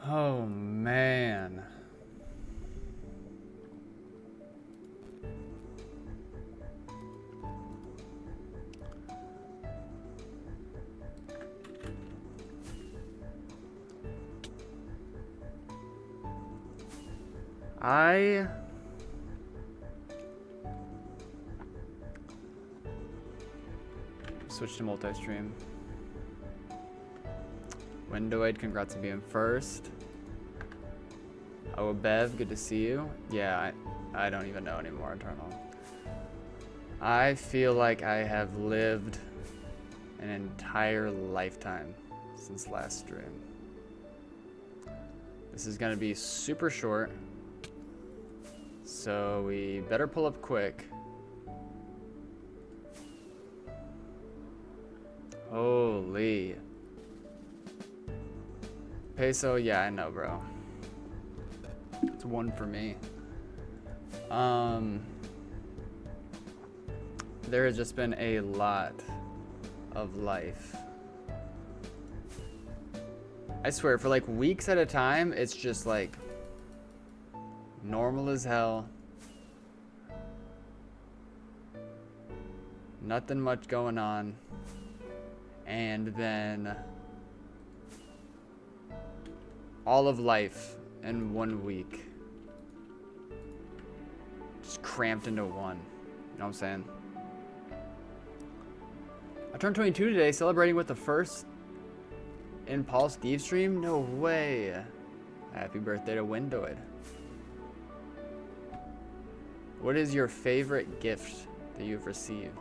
Oh man. I switch to multi-stream. Windowoid, congrats on being first. Oh, Bev, good to see you. Yeah, I don't even know anymore, Eternal. I feel like I have lived an entire lifetime since last stream. This is gonna be super short, so we better pull up quick. Holy. Peso, yeah, I know, bro. It's one for me. There has just been a lot of life. I swear, for like weeks at a time, it's just like normal as hell. Nothing much going on. And then all of life in 1 week. Just cramped into one. You know what I'm saying? I turned 22 today, celebrating with the first in Paul Steve stream? No way. Happy birthday to Windowood. What is your favorite gift that you've received?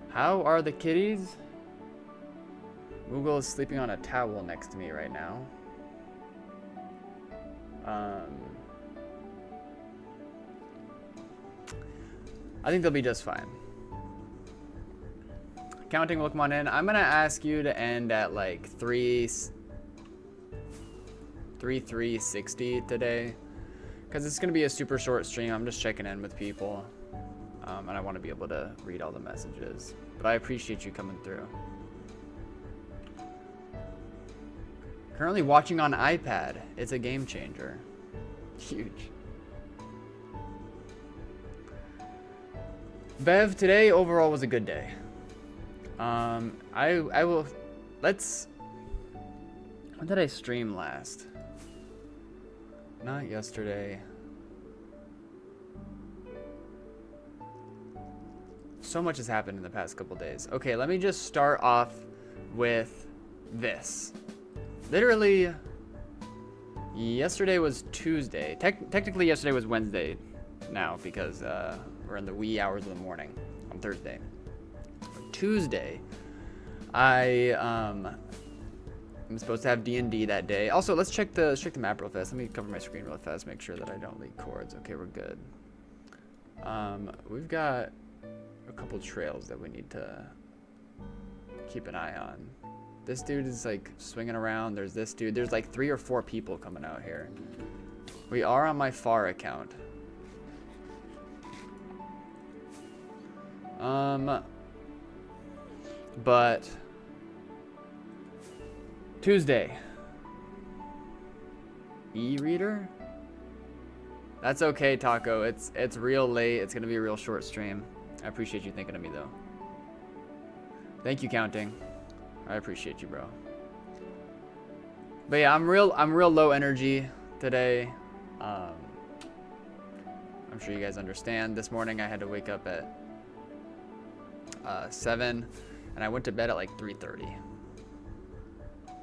How are the kitties? Google is sleeping on a towel next to me right now. I think they'll be just fine. Counting will come on in. I'm gonna ask you to end at like 3:60 today, because it's gonna be a super short stream. I'm just checking in with people, and I want to be able to read all the messages. But I appreciate you coming through. Currently watching on iPad. It's a game changer. Huge. Bev, today overall was a good day. I will, let's, when did I stream last? Not yesterday. So much has happened in the past couple days. Okay, let me just start off with this. Literally, yesterday was Tuesday. Technically, yesterday was Wednesday now, because we're in the wee hours of the morning on Thursday. Tuesday, I'm supposed to have D&D that day. Also, let's check the map real fast. Let me cover my screen real fast, make sure that I don't leak cords. Okay, we're good. We've got a couple trails that we need to keep an eye on. This dude is like swinging around. There's this dude. There's like 3 or 4 people coming out here. We are on my FAR account. But Tuesday. E-reader? That's okay, Taco. It's real late. It's gonna be a real short stream. I appreciate you thinking of me though. Thank you, Counting. I appreciate you, bro. But yeah, I'm real low energy today. I'm sure you guys understand. This morning I had to wake up at 7, and I went to bed at like 3:30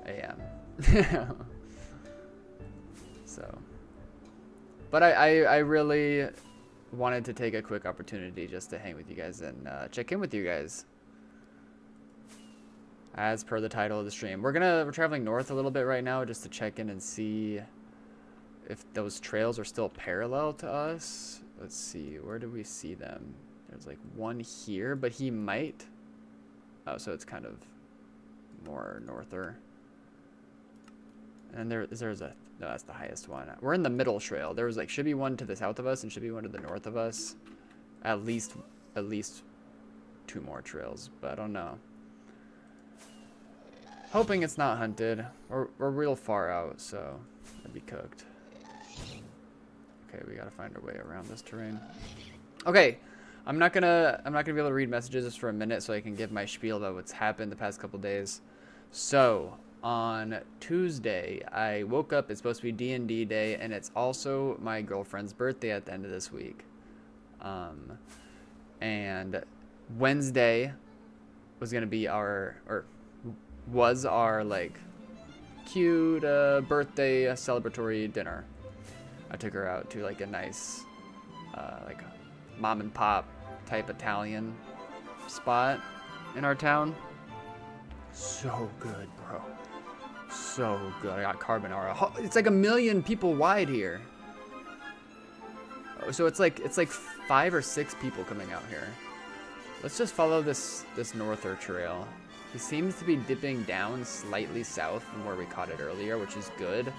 a.m. So, but I really wanted to take a quick opportunity just to hang with you guys and check in with you guys. As per the title of the stream, we're traveling north a little bit right now just to check in and see if those trails are still parallel to us. Let's see, where do we see them? There's like one here, but he might. Oh, so it's kind of more norther. And there's a, no, that's the highest one. We're in the middle trail. There was like, should be one to the south of us and should be one to the north of us. At least 2 more trails, but I don't know. Hoping it's not hunted. We're real far out, so it'd be cooked. Okay, we gotta find our way around this terrain. Okay, I'm not gonna be able to read messages just for a minute, so I can give my spiel about what's happened the past couple days. So on Tuesday, I woke up. It's supposed to be D&D day, and it's also my girlfriend's birthday at the end of this week. And Wednesday was gonna be was our like cute birthday celebratory dinner. I took her out to like a nice like mom and pop type Italian spot in our town. So good, bro. So good. I got carbonara. It's like 1 million people wide here. So it's like 5 or 6 people coming out here. Let's just follow this norther trail. He seems to be dipping down slightly south from where we caught it earlier, which is good,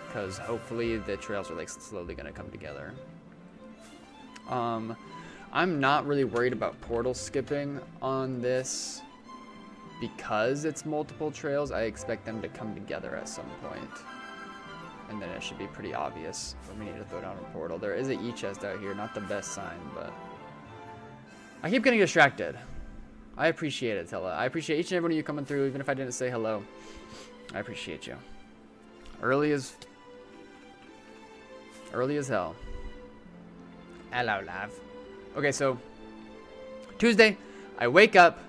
because hopefully the trails are like slowly gonna come together. I'm not really worried about portal skipping on this because it's multiple trails. I expect them to come together at some point, and then it should be pretty obvious when we need to throw down a portal. There is an E-chest out here, not the best sign, but I keep getting distracted. I appreciate it, Tella. I appreciate each and every one of you coming through, even if I didn't say hello. I appreciate you. Early as hell. Hello, love. Okay, so Tuesday, I wake up,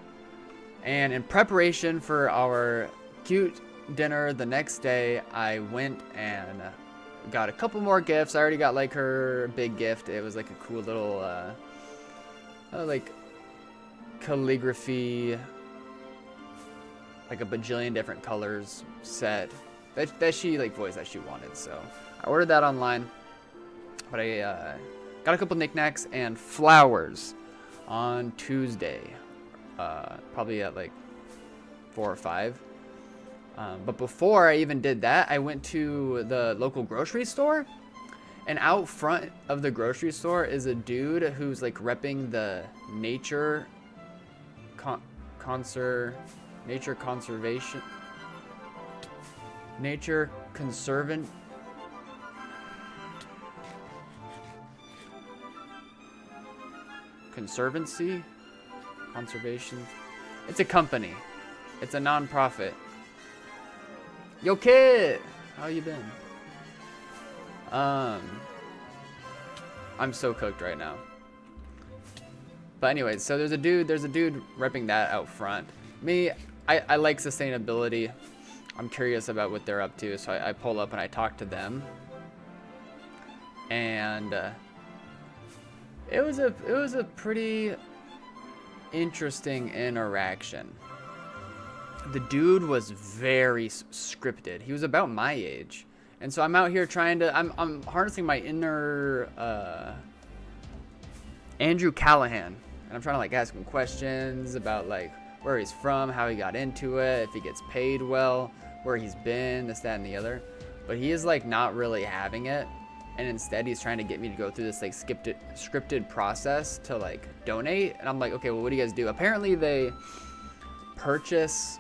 and in preparation for our cute dinner the next day, I went and got a couple more gifts. I already got like her big gift. It was like a cool little like calligraphy, like a bajillion different colors set that she like voiced that she wanted. So I ordered that online, but I got a couple knickknacks and flowers on Tuesday, probably at like 4 or 5. But before I even did that, I went to the local grocery store, and out front of the grocery store is a dude who's like repping the nature conservation. It's a company. It's a non-profit. Yo, kid, how you been? I'm so cooked right now. But anyways, so there's a dude repping that out front. Me, I like sustainability. I'm curious about what they're up to, so I pull up and I talk to them. And it was a pretty interesting interaction. The dude was very scripted. He was about my age. And so I'm out here trying to, I'm harnessing my inner Andrew Callahan. And I'm trying to like ask him questions about like where he's from, how he got into it, if he gets paid well, where he's been, this, that, and the other. But he is like not really having it. And instead he's trying to get me to go through this like scripted process to like donate. And I'm like, okay, well, what do you guys do? Apparently they purchase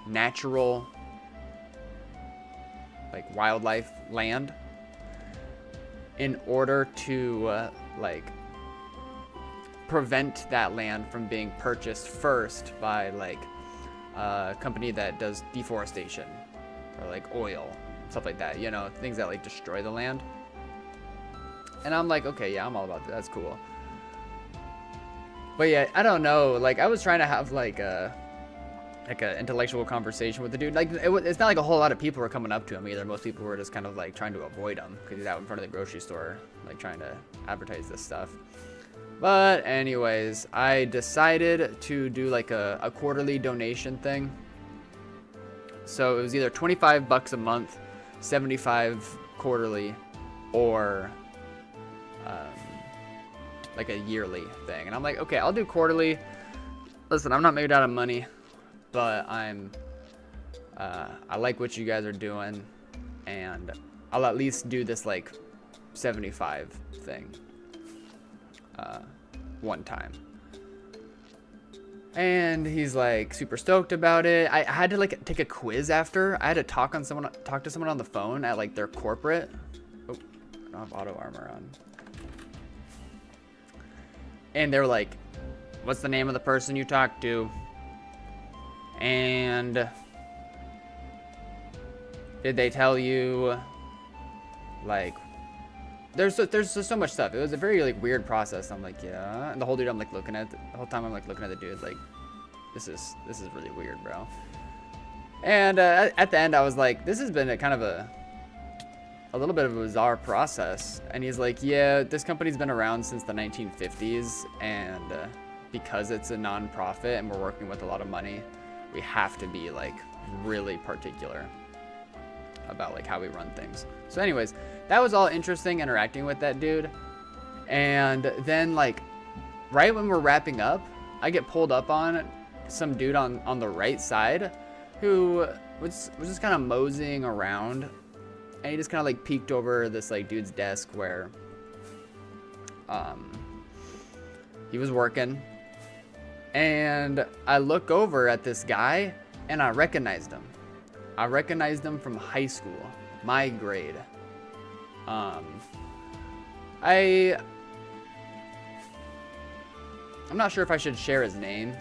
natural like wildlife land in order to like prevent that land from being purchased first by like a company that does deforestation or like oil, stuff like that, you know, things that like destroy the land. And I'm like, okay, yeah, I'm all about that. That's cool. But yeah, I don't know, like I was trying to have like a intellectual conversation with the dude. Like it's not like a whole lot of people were coming up to him either. Most people were just kind of like trying to avoid him because he's out in front of the grocery store like trying to advertise this stuff. But anyways, I decided to do like a quarterly donation thing. So it was either $25 a month, 75 quarterly, or like a yearly thing. And I'm like, okay, I'll do quarterly. Listen, I'm not made out of money, but I like what you guys are doing, and I'll at least do this like 75 thing one time. And he's like super stoked about it. I had to like take a quiz after. I had to talk to someone on the phone at like their corporate. Oh, I don't have auto armor on. And they were like, what's the name of the person you talked to? And did they tell you, like, there's just so much stuff. It was a very like weird process. I'm like, yeah. And the whole time I'm like looking at the dude like, this is really weird, bro. And at the end I was like, this has been a kind of a little bit of a bizarre process. And he's like, yeah, this company's been around since the 1950s, and because it's a non-profit and we're working with a lot of money, we have to be like really particular about like how we run things. So anyways, that was all interesting interacting with that dude. And then like right when we're wrapping up, I get pulled up on some dude on the right side who was just kind of moseying around, and he just kind of like peeked over this like dude's desk where he was working. And I look over at this guy and I recognized him. I recognized him from high school, my grade. I'm not sure if I should share his name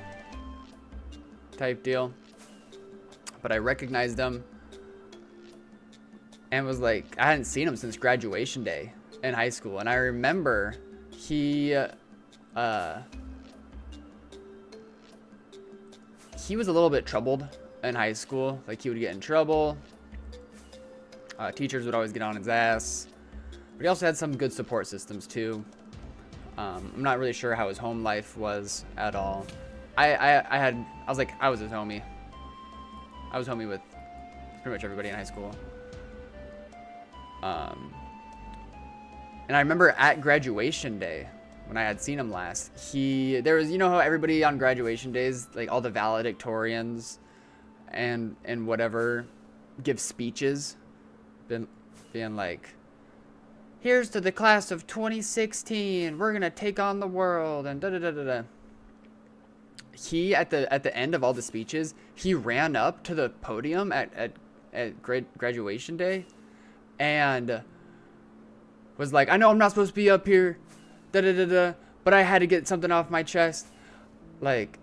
type deal, but I recognized him and was like, I hadn't seen him since graduation day in high school. And I remember he was a little bit troubled in high school. Like, he would get in trouble. Teachers would always get on his ass. But he also had some good support systems too. I'm not really sure how his home life was at all. I was his homie. I was homie with pretty much everybody in high school. And I remember at graduation day, when I had seen him last, there was, you know how everybody on graduation days, like all the valedictorians and whatever, give speeches, being like, here's to the class of 2016, we're gonna take on the world, and da da da da da. He at the end of all the speeches, he ran up to the podium at graduation day and was like, I know I'm not supposed to be up here, da da da da, but I had to get something off my chest. Like,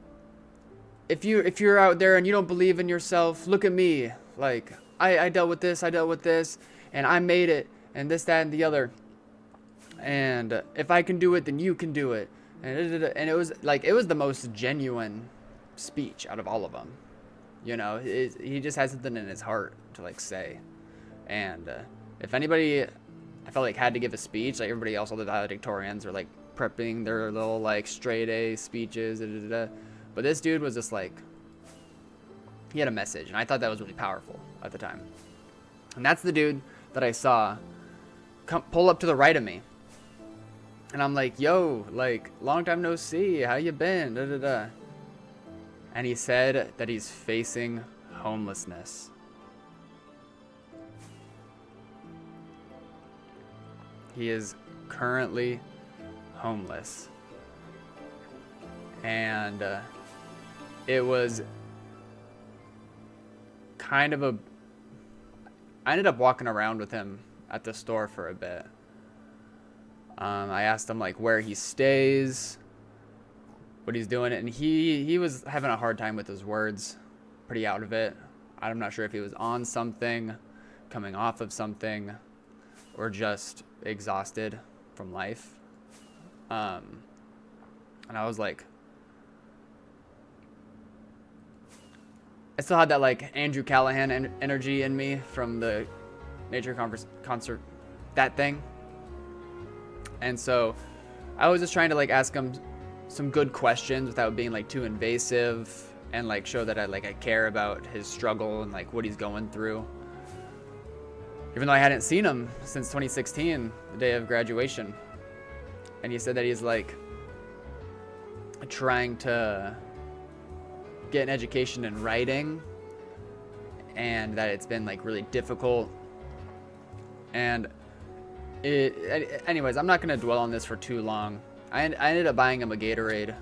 if you're out there and you don't believe in yourself, look at me. Like, I dealt with this, and I made it, and this, that, and the other. And if I can do it, then you can do it. And it was like, it was the most genuine speech out of all of them. You know, he just had something in his heart to like say. And if anybody, I felt like, had to give a speech, like everybody else, all the valedictorians are like prepping their little like straight A speeches, but this dude was just like, he had a message, and I thought that was really powerful at the time. And that's the dude that I saw pull up to the right of me. And I'm like, yo, like, long time no see, how you been, da da da. And he said that he's facing homelessness. He is currently homeless. And it was kind of I ended up walking around with him at the store for a bit. I asked him like where he stays, what he's doing, and he was having a hard time with his words, pretty out of it. I'm not sure if he was on something, coming off of something, or just exhausted from life. And I was like, I still had that like Andrew Callahan energy in me from the Nature concert, that thing. And so I was just trying to like ask him some good questions without being like too invasive, and like show that I care about his struggle and like what he's going through. Even though I hadn't seen him since 2016, the day of graduation. And he said that he's like trying to get an education in writing, and that it's been like really difficult. And anyways, I'm not gonna dwell on this for too long. I ended up buying him a Gatorade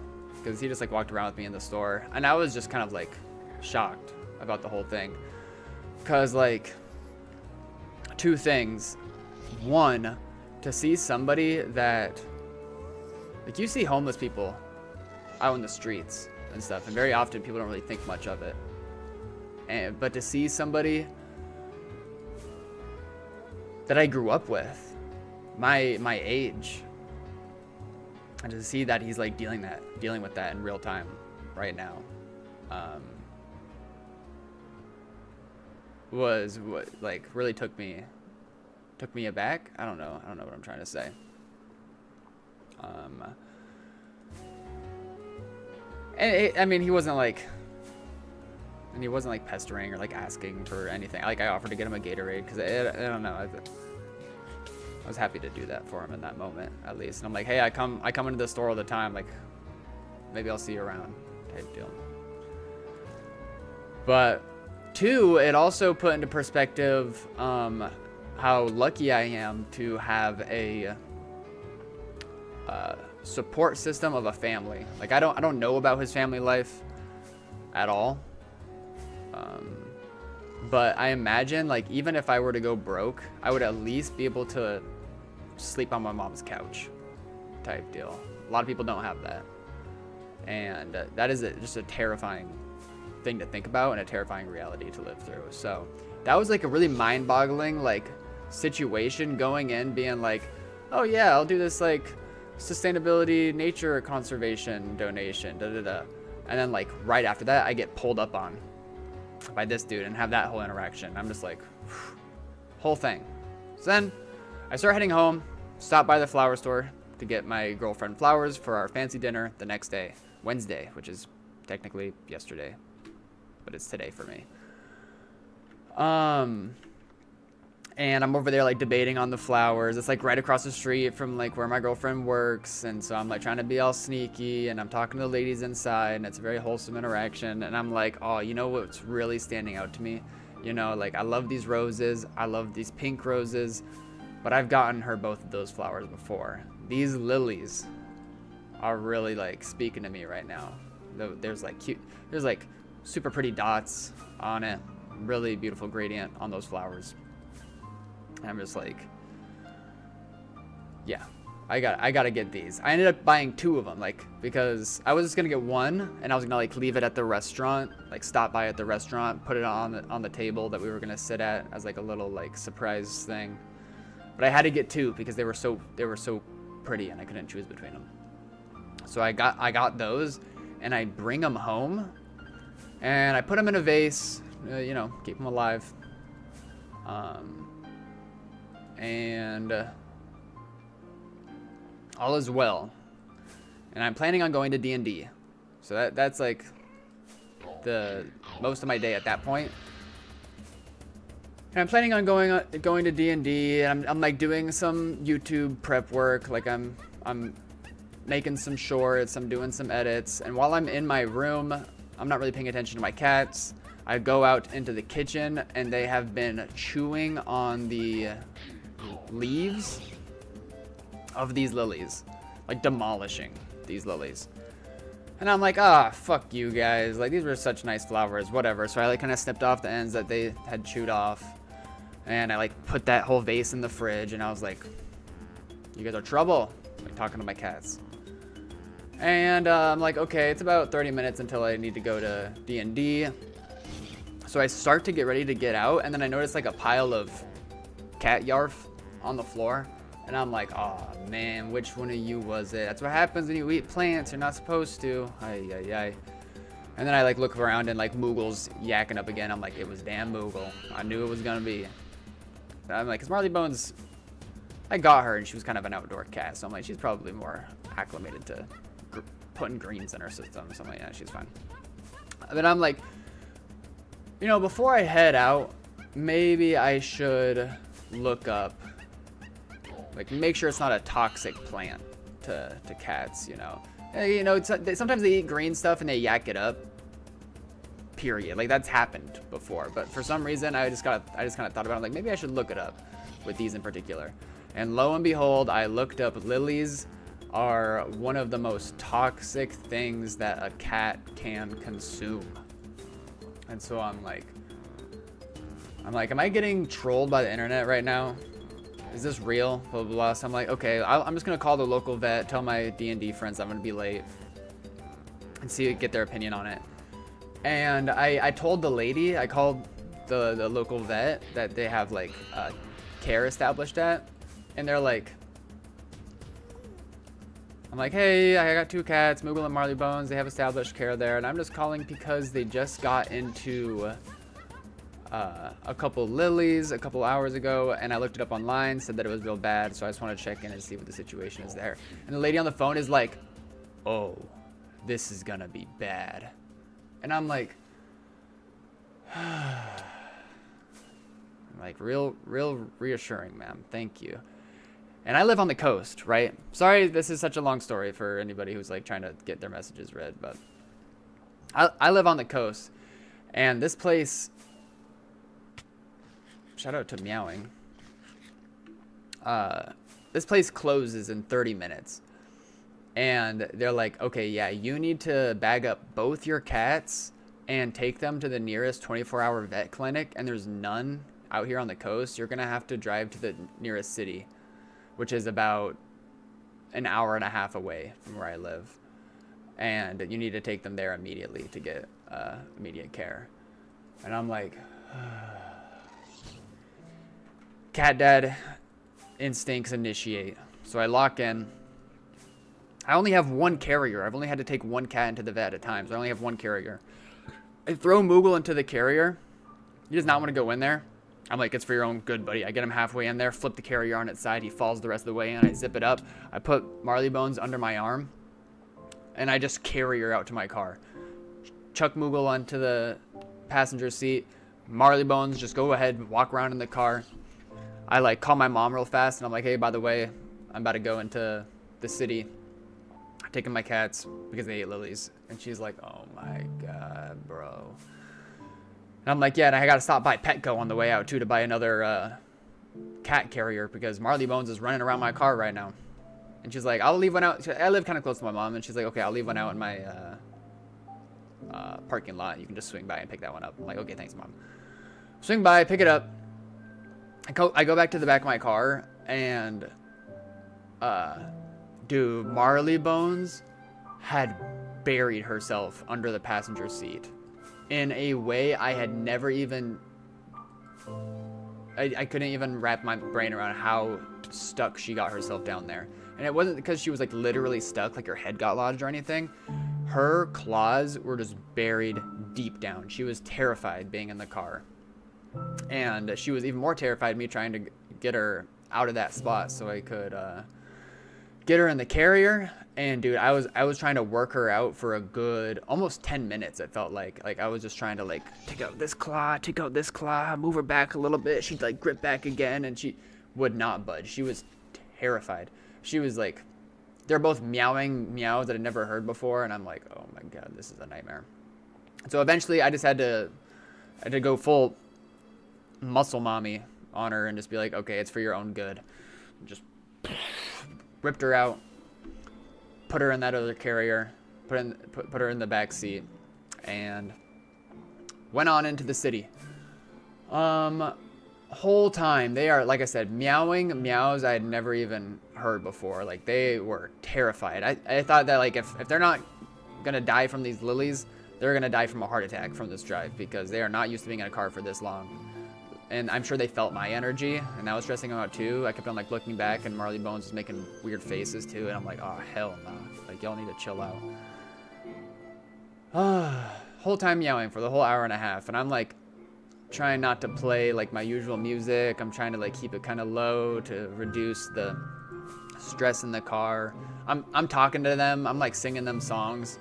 because he just like walked around with me in the store, and I was just kind of like shocked about the whole thing, because like two things. One, to see somebody that, like, you see homeless people out in the streets and stuff, and very often people don't really think much of it, but to see somebody that I grew up with, my age, and to see that he's like dealing with that in real time right now, was what like really took me aback. I don't know what I'm trying to say. I mean, he wasn't like pestering or like asking for anything. Like, I offered to get him a Gatorade because I don't know. I was happy to do that for him in that moment, at least. And I'm like, hey, I come into the store all the time. Like, maybe I'll see you around, type deal. But two, it also put into perspective how lucky I am to have a support system of a family. Like, I don't know about his family life at all. But I imagine, like, even if I were to go broke, I would at least be able to sleep on my mom's couch, type deal. A lot of people don't have that, and that is just a terrifying thing to think about and a terrifying reality to live through. So that was like a really mind-boggling like situation going in, being like, oh yeah, I'll do this like sustainability nature conservation donation, and then like right after that I get pulled up on by this dude and have that whole interaction. I'm just like, whole thing. So then I start heading home, stop by the flower store to get my girlfriend flowers for our fancy dinner the next day, Wednesday, which is technically yesterday, but it's today for me. And I'm over there like debating on the flowers. It's like right across the street from like where my girlfriend works, and so I'm like trying to be all sneaky, and I'm talking to the ladies inside, and it's a very wholesome interaction. And I'm like, oh, you know what's really standing out to me? You know, like, I love these roses, I love these pink roses, but I've gotten her both of those flowers before. These lilies are really like speaking to me right now. There's like cute, there's like super pretty dots on it, really beautiful gradient on those flowers. And I'm just like, yeah, I gotta get these. I ended up buying two of them, like, because I was just gonna get one, and I was gonna like leave it at the restaurant, like stop by at the restaurant, put it on the table that we were gonna sit at as like a little like surprise thing. But I had to get two because they were so pretty, and I couldn't choose between them. So I got those, and I bring them home, and I put them in a vase, you know, keep them alive. And all is well, and I'm planning on going to D&D, so that's like the most of my day at that point. And I'm planning on going to D&D, and I'm like doing some YouTube prep work, like I'm making some shorts, I'm doing some edits, and while I'm in my room, I'm not really paying attention to my cats. I go out into the kitchen, and they have been chewing on the leaves of these lilies, like demolishing these lilies. And I'm like, ah, fuck you guys, like, these were such nice flowers, whatever. So I like kind of snipped off the ends that they had chewed off, and I like put that whole vase in the fridge, and I was like, you guys are trouble, like talking to my cats. And I'm like, okay, it's about 30 minutes until I need to go to D&D. So I start to get ready to get out, and then I notice like a pile of cat yarf on the floor, and I'm like, oh man, which one of you was it? That's what happens when you eat plants, you're not supposed to. Ay, ay, ay. And then I like look around, and like Moogle's yakking up again. I'm like, it was damn Moogle. I knew it was gonna be. I'm like, cause Marley Bones, I got her, and she was kind of an outdoor cat, so I'm like, she's probably more acclimated to putting greens in her system. So I'm like, yeah, she's fine. But I'm like, you know, before I head out, maybe I should look up, like, make sure it's not a toxic plant to cats, you know. You know, sometimes they eat green stuff and they yak it up, period. Like, that's happened before, but for some reason I just kind of thought about it. I'm like, maybe I should look it up with these in particular. And lo and behold, I looked up lilies are one of the most toxic things that a cat can consume. And so I'm like, am I getting trolled by the internet right now? Is this real? Blah, blah, blah. So I'm like, okay, I'm just going to call the local vet, tell my D&D friends I'm going to be late, and get their opinion on it. And I told the lady, I called the local vet that they have like care established at, and they're like, I'm like, hey, I got 2 cats, Moogle and Marley Bones. They have established care there, and I'm just calling because they just got into a couple lilies a couple hours ago, and I looked it up online, said that it was real bad, so I just want to check in and see what the situation is there. And the lady on the phone is like, oh, this is gonna be bad. And I'm like, I'm like, real reassuring, ma'am. Thank you. And I live on the coast, right? Sorry, this is such a long story for anybody who's like trying to get their messages read, but I live on the coast, and this place, shout out to Meowing, this place closes in 30 minutes. And they're like, okay, yeah, you need to bag up both your cats and take them to the nearest 24-hour vet clinic, and there's none out here on the coast. You're going to have to drive to the nearest city, which is about an hour and a half away from where I live. And you need to take them there immediately to get immediate care. And I'm like, cat dad instincts initiate. So I lock in. I only have 1 carrier. I've only had to take 1 cat into the vet at a time, so I only have 1 carrier. I throw Moogle into the carrier. He does not want to go in there. I'm like, it's for your own good, buddy. I get him halfway in there, flip the carrier on its side. He falls the rest of the way in. I zip it up. I put Marley Bones under my arm, and I just carry her out to my car. Chuck Moogle onto the passenger seat. Marley Bones, just go ahead, walk around in the car. I like call my mom real fast, and I'm like, hey, by the way, I'm about to go into the city, taking my cats because they ate lilies. And she's like, oh my god, bro. And I'm like, yeah, and I gotta stop by Petco on the way out too to buy another cat carrier because Marley Bones is running around my car right now. And she's like, I'll leave one out. I live kind of close to my mom, and she's like, okay, I'll leave one out in my parking lot. You can just swing by and pick that one up. I'm like, okay, thanks, mom. Swing by, pick it up. I go back to the back of my car, and dude, Marley Bones had buried herself under the passenger seat in a way I had never even, I couldn't even wrap my brain around how stuck she got herself down there. And it wasn't because she was like literally stuck, like her head got lodged or anything. Her claws were just buried deep down. She was terrified being in the car. And she was even more terrified of me trying to get her out of that spot so I could get her in the carrier. And dude, I was trying to work her out for a good almost 10 minutes. It felt like I was just trying to like take out this claw, move her back a little bit. She'd like grip back again, and she would not budge. She was terrified. She was like, they're both meowing meows that I'd never heard before, and I'm like, oh my god, this is a nightmare. So eventually I just had to go full muscle mommy on her and just be like, okay, it's for your own good. Just ripped her out, put her in that other carrier, put her in the back seat, and went on into the city. Whole time they are, like I said, meowing meows I had never even heard before. Like, they were terrified. I thought that like if they're not gonna die from these lilies, they're gonna die from a heart attack from this drive, because they are not used to being in a car for this long. And I'm sure they felt my energy, and that was stressing them out too. I kept on like looking back, and Marley Bones was making weird faces too, and I'm like, oh hell no, like y'all need to chill out. Whole time meowing for the whole hour and a half, and I'm like trying not to play like my usual music. I'm trying to like keep it kind of low to reduce the stress in the car. I'm talking to them. I'm like singing them songs,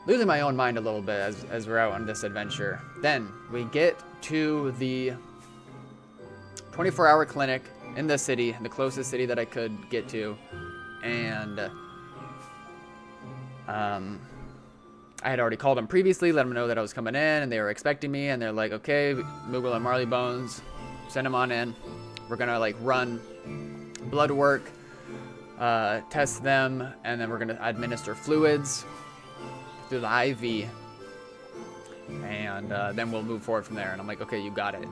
losing my own mind a little bit as we're out on this adventure. Then we get to the 24-hour clinic in the city, the closest city that I could get to, and I had already called them previously, let them know that I was coming in, and they were expecting me, and they're like, okay, Moogle and Marley Bones, send them on in. We're gonna like run blood work, test them, and then we're going to administer fluids through the IV, and then we'll move forward from there. And I'm like, okay, you got it.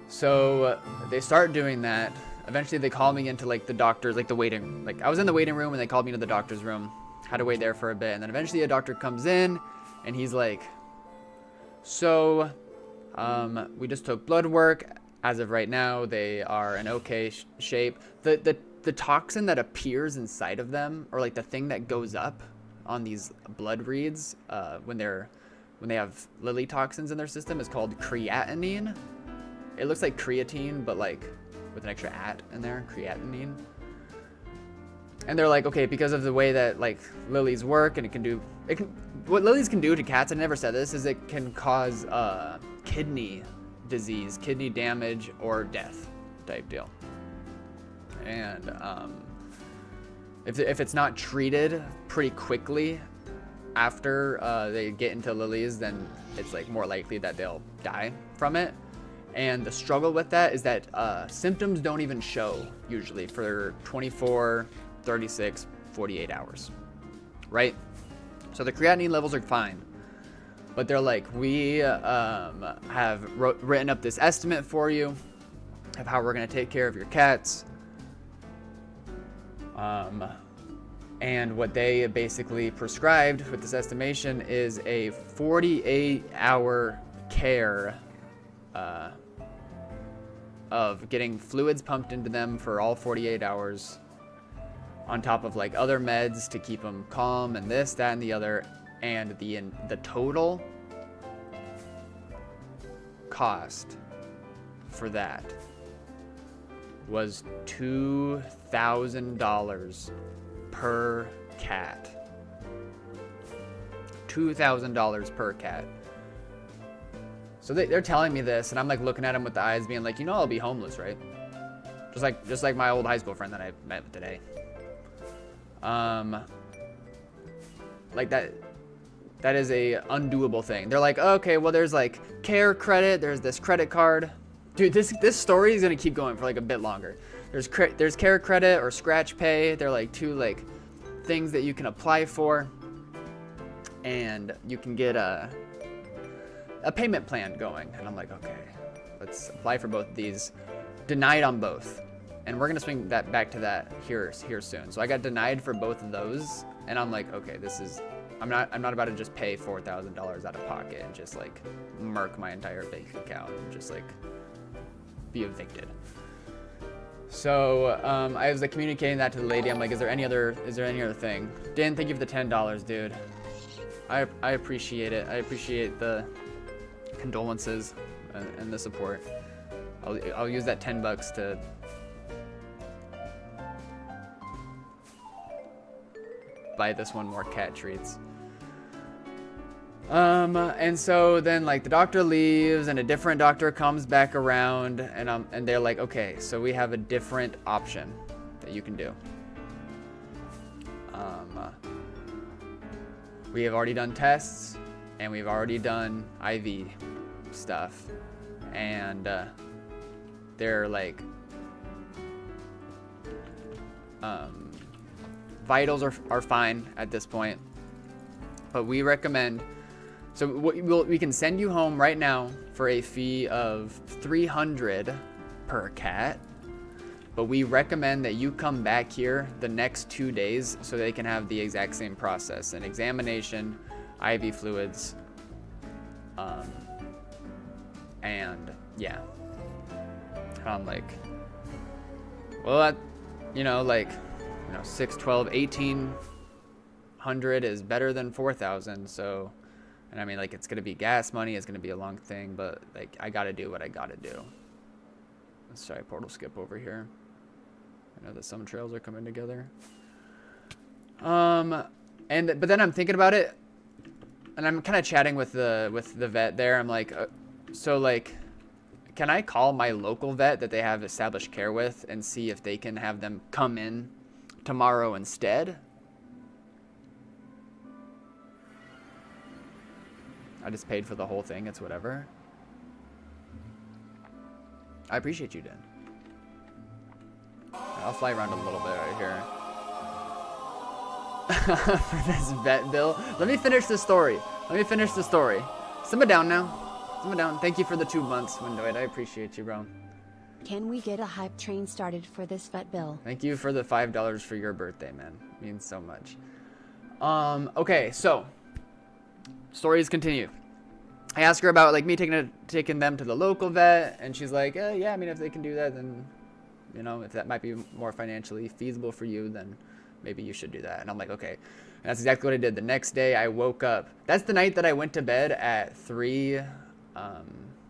So they start doing that. Eventually they call me into like the doctor's, like the waiting, like I was in the waiting room and they called me into the doctor's room. Had to wait there for a bit, and then eventually a doctor comes in and he's like, so we just took blood work. As of right now, they are in okay shape. The toxin that appears inside of them, or like the thing that goes up on these blood reads when they have Lilly toxins in their system, is called creatinine. It looks like creatine, but like with an extra at in there, creatinine. And they're like, okay, because of the way that like Lilly's work, and what Lilly's can do to cats, I never said this, is it can cause kidney disease, kidney damage, or death type deal. And if it's not treated pretty quickly after they get into Lilly's, then it's like more likely that they'll die from it. And the struggle with that is that symptoms don't even show usually for 24, 36, 48 hours, right? So the creatinine levels are fine, but they're like, we have written up this estimate for you of how we're going to take care of your cats. And what they basically prescribed with this estimation is a 48-hour care of getting fluids pumped into them for all 48 hours, on top of like other meds to keep them calm and this, that, and the other. And the total cost for that was $2,000 per cat. $2,000 per cat. So they're telling me this, and I'm like looking at them with the eyes being like, you know, I'll be homeless, right? Just like my old high school friend that I met today. Like that is a undoable thing. They're like, okay, well, there's like care credit, there's this credit card. Dude, this story is gonna keep going for like a bit longer. There's care credit or scratch pay. They're like two like things that you can apply for, and you can get a payment plan going. And I'm like, okay, let's apply for both of these. Denied on both, and we're gonna swing that back to that here soon. So I got denied for both of those, and I'm like, okay, this is, I'm not about to just pay $4,000 out of pocket and just like murk my entire bank account and just like be evicted. So I was like communicating that to the lady. I'm like, is there any other thing? Dan, thank you for the $10, dude. I appreciate it. I appreciate the condolences and the support. I'll use that $10 to buy this one more cat treats. And so then like the doctor leaves and a different doctor comes back around, and they're like, okay, so we have a different option that you can do. We have already done tests, and we've already done IV stuff, and they're like, vitals are fine at this point, but we recommend, so we can send you home right now for a fee of $300 per cat, but we recommend that you come back here the next 2 days so they can have the exact same process, an examination, IV fluids, and yeah. I'm like, well, like, 6, 12, 1,800 is better than 4,000. So, and I mean, like, it's going to be gas money. It's going to be a long thing, but like, I got to do what I got to do. Let's try portal skip over here. I know that some trails are coming together. But then I'm thinking about it, and I'm kind of chatting with the vet there. I'm like, so like, can I call my local vet that they have established care with and see if they can have them come in tomorrow instead? I just paid for the whole thing. It's whatever. I appreciate you, Dan. I I'll fly around a little bit right here. For this vet bill. Let me finish the story. Simmer down now. Simmer down. Thank you for the 2 months, Windoid. I appreciate you, bro. Can we get a hype train started for this vet bill? Thank you for the $5 for your birthday, man. It means so much. Okay, so stories continue. I ask her about like me taking them to the local vet, and she's like, yeah, I mean, if they can do that, then, you know, if that might be more financially feasible for you, then maybe you should do that. And I'm like, okay. And that's exactly what I did. The next day I woke up. That's the night that I went to bed at 3,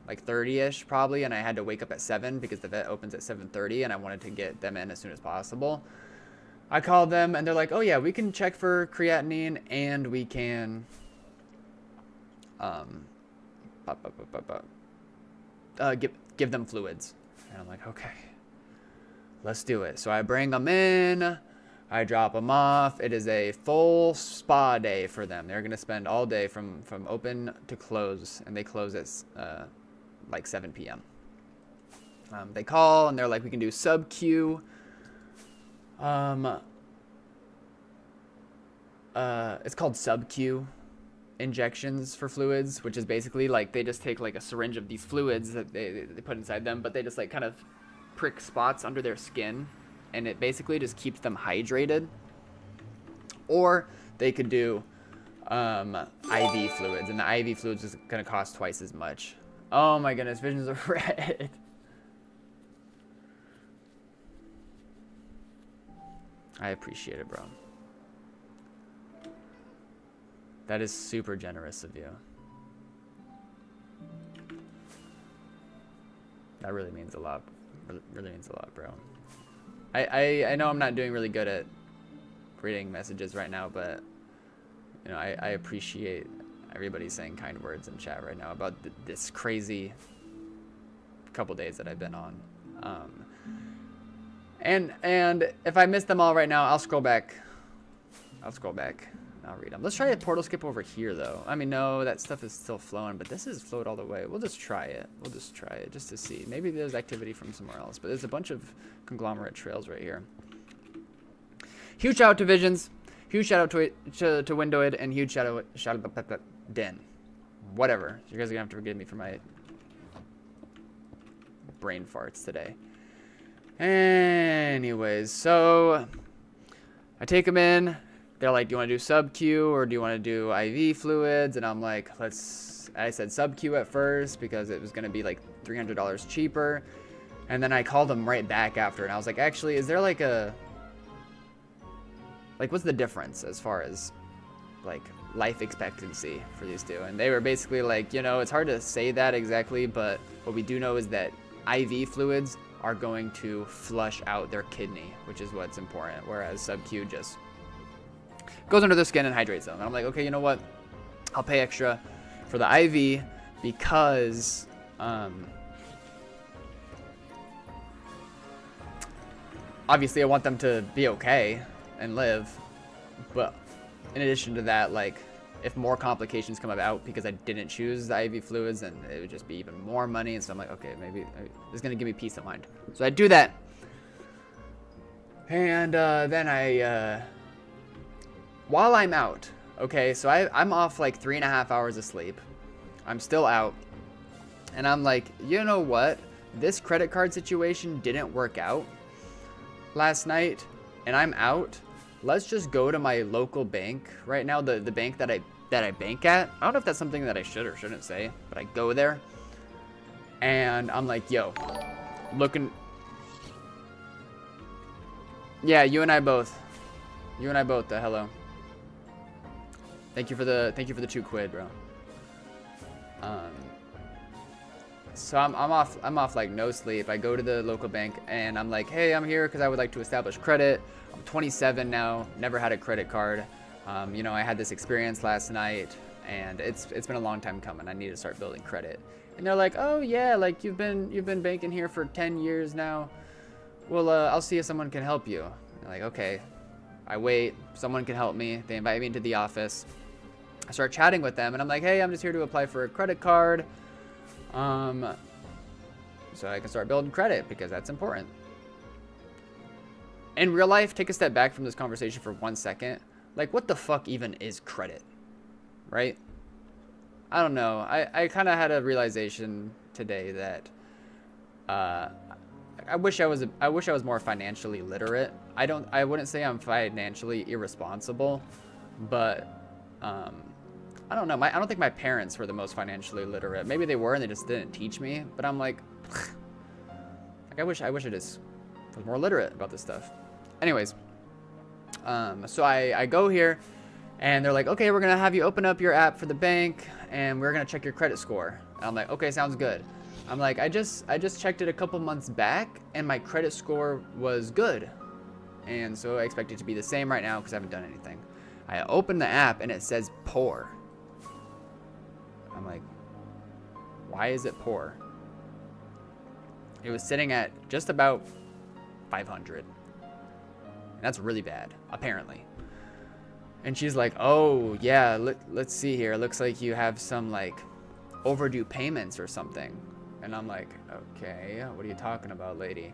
like 30-ish probably, and I had to wake up at 7 because the vet opens at 7:30, and I wanted to get them in as soon as possible. I called them, and they're like, oh yeah, we can check for creatinine, and we can give them fluids. And I'm like, okay, let's do it. So I bring them in, I drop them off. It is a full spa day for them. They're gonna spend all day from open to close, and they close at like 7 p.m. They call and they're like, we can do sub-Q. It's called sub-Q injections for fluids, which is basically like they just take like a syringe of these fluids that they put inside them, but they just like kind of prick spots under their skin, and it basically just keeps them hydrated. Or they could do IV fluids, and the IV fluids is gonna cost twice as much. Oh my goodness, visions of red. I appreciate it, bro. That is super generous of you. That really means a lot. Really means a lot, bro. I know I'm not doing really good at reading messages right now, but you know, I appreciate everybody saying kind words in chat right now about this crazy couple days that I've been on. And if I miss them all right now, I'll scroll back. I'll read them. Let's try a portal skip over here, though. I mean, no, that stuff is still flowing, but this is flowed all the way. We'll just try it. Just to see. Maybe there's activity from somewhere else, but there's a bunch of conglomerate trails right here. Huge shout out to Visions. Huge shout out to Windoid, and huge shout out to Den. Whatever. You guys are gonna have to forgive me for my brain farts today. Anyways, so I take them in. They're like, do you want to do sub-Q or do you want to do IV fluids? And I'm like, I said sub-Q at first because it was going to be like $300 cheaper. And then I called them right back after, and I was like, actually, is there like what's the difference as far as like life expectancy for these two? And they were basically like, you know, it's hard to say that exactly, but what we do know is that IV fluids are going to flush out their kidney, which is what's important, whereas sub-Q just goes under the skin and hydrates them. And I'm like, okay, you know what? I'll pay extra for the IV because obviously I want them to be okay and live. But in addition to that, like, if more complications come about because I didn't choose the IV fluids, then it would just be even more money. And so I'm like, okay, maybe it's going to give me peace of mind. So I do that. And then while I'm out, okay, so I'm off like 3.5 hours of sleep. I'm still out. And I'm like, you know what? This credit card situation didn't work out last night, and I'm out. Let's just go to my local bank right now, the bank that I bank at. I don't know if that's something that I should or shouldn't say, but I go there. And I'm like, yo, looking. Yeah, you and I both. Hello. Thank you for the $2, bro. So I'm off like no sleep. I go to the local bank and I'm like, hey, I'm here because I would like to establish credit. I'm 27 now, never had a credit card. You know, I had this experience last night, and it's been a long time coming. I need to start building credit. And they're like, oh yeah, like you've been banking here for 10 years now. Well, I'll see if someone can help you. I'm like, okay. I wait. Someone can help me. They invite me into the office. I start chatting with them, and I'm like, hey, I'm just here to apply for a credit card. So I can start building credit because that's important. in real life, take a step back from this conversation for 1 second. Like, what the fuck even is credit, right? I don't know. I kind of had a realization today that I wish I was more financially literate. I wouldn't say I'm financially irresponsible, but I don't know. I don't think my parents were the most financially literate. Maybe they were and they just didn't teach me. But I'm like I wish I just was more literate about this stuff. Anyways, so I go here and they're like, okay, we're gonna have you open up your app for the bank and we're gonna check your credit score. And I'm like, okay, sounds good. I'm like, I just checked it a couple months back and my credit score was good. And so I expect it to be the same right now because I haven't done anything. I open the app and it says poor. I'm like, why is it poor? It was sitting at just about 500. And that's really bad, apparently. And she's like, oh, yeah, let's see here. It looks like you have some, like, overdue payments or something. And I'm like, okay, what are you talking about, lady?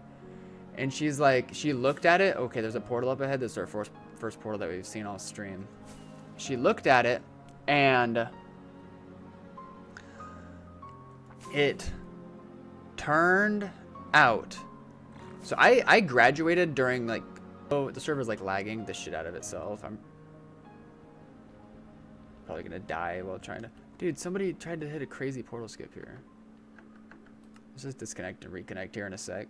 And she's like, she looked at it. Okay, there's a portal up ahead. This is our first portal that we've seen all stream. She looked at it, and it turned out. So I graduated during, like, oh, the server's, like, lagging the shit out of itself. I'm probably gonna die while trying to... Dude, somebody tried to hit a crazy portal skip here. Let's just disconnect and reconnect here in a sec.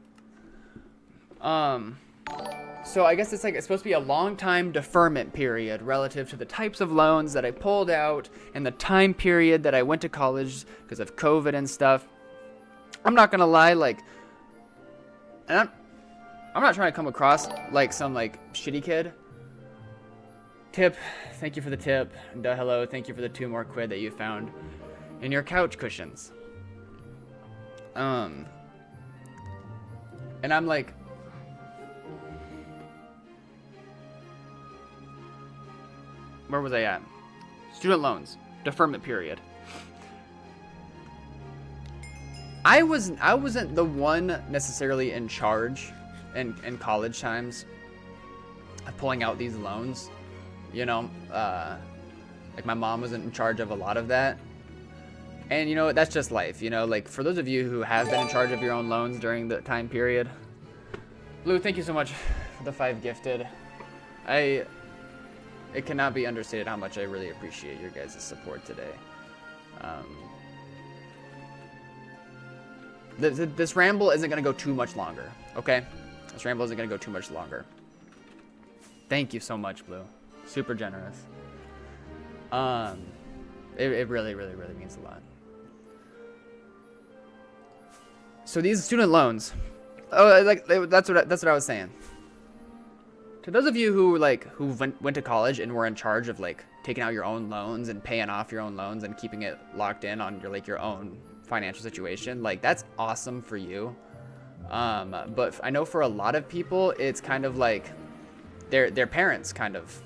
So I guess it's supposed to be a long time deferment period relative to the types of loans that I pulled out and the time period that I went to college because of COVID and stuff. I'm not gonna lie, like, and I'm not trying to come across like some like shitty kid. Tip, thank you for the tip. Duh, hello, thank you for the 2 more quid that you found in your couch cushions. And I'm like, where was I at? Student loans, deferment period. I wasn't the one necessarily in charge in college times of pulling out these loans. You know, like my mom wasn't in charge of a lot of that. And you know, that's just life, you know, like for those of you who have been in charge of your own loans during the time period. Blue, thank you so much for the 5 gifted. It cannot be understated how much I really appreciate your guys' support today. This ramble isn't going to go too much longer, okay? This ramble isn't going to go too much longer. Thank you so much, Blue. Super generous. It really, really, really means a lot. So these student loans, that's what I was saying. To those of you who went to college and were in charge of like taking out your own loans and paying off your own loans and keeping it locked in on your own financial situation, like that's awesome for you. But I know for a lot of people, it's kind of like their parents kind of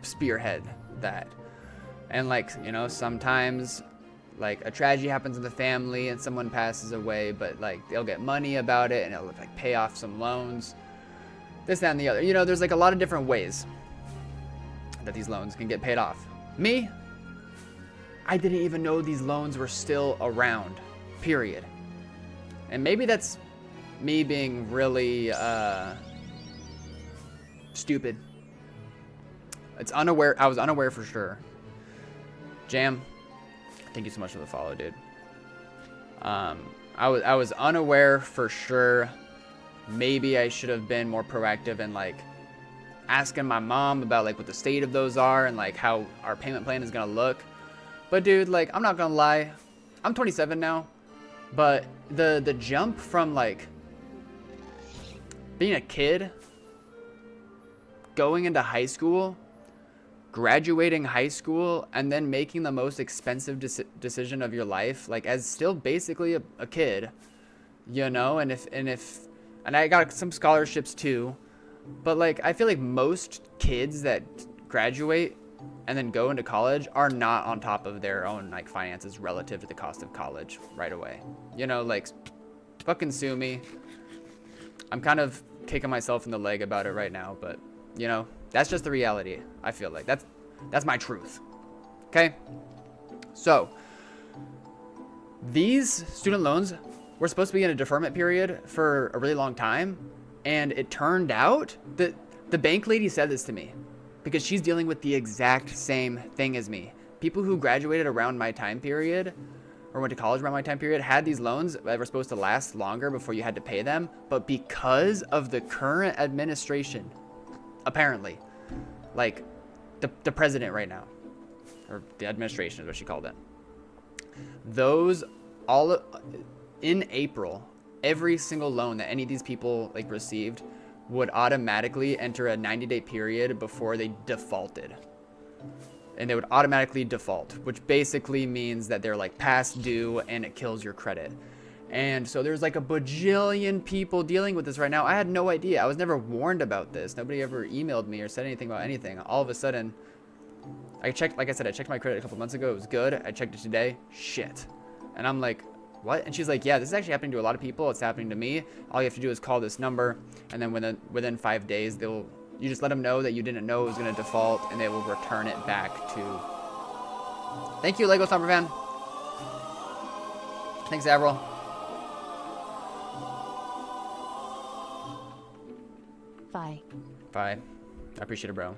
spearhead that. And like, you know, sometimes like a tragedy happens in the family and someone passes away, but like they'll get money about it and it'll like pay off some loans, this, that, and the other. You know, there's like a lot of different ways that these loans can get paid off. Me, I didn't even know these loans were still around, period. And maybe that's me being really stupid. I was unaware for sure. Jam, thank you so much for the follow, dude. I was unaware for sure. Maybe I should have been more proactive and like asking my mom about like what the state of those are and like how our payment plan is gonna look. But dude, like I'm not gonna lie, I'm 27 now, but the jump from like being a kid, going into high school, graduating high school, and then making the most expensive decision of your life, like as still basically a kid, you know, and I got some scholarships too, but like I feel like most kids that graduate and then go into college are not on top of their own like finances relative to the cost of college right away. You know, like fucking sue me. I'm kind of kicking myself in the leg about it right now, but you know, that's just the reality. I feel like that's my truth. Okay? So, these student loans were supposed to be in a deferment period for a really long time, and it turned out that the bank lady said this to me because she's dealing with the exact same thing as me. People who graduated around my time period or went to college around my time period had these loans that were supposed to last longer before you had to pay them, but because of the current administration, apparently, like the president right now, or the administration is what she called it, those all in April, every single loan that any of these people like received would automatically enter a 90-day period before they defaulted. And they would automatically default, which basically means that they're like past due and it kills your credit. And so there's like a bajillion people dealing with this right now. I had no idea. I was never warned about this. Nobody ever emailed me or said anything about anything. All of a sudden, I checked, like I said, I checked my credit a couple months ago. It was good. I checked it today. Shit. And I'm like, what? And she's like, yeah, this is actually happening to a lot of people. It's happening to me. All you have to do is call this number, and then within 5 days, you just let them know that you didn't know it was going to default, and they will return it back to. Thank you, Lego Summerfan. Thanks, Avril. Bye. I appreciate it, bro.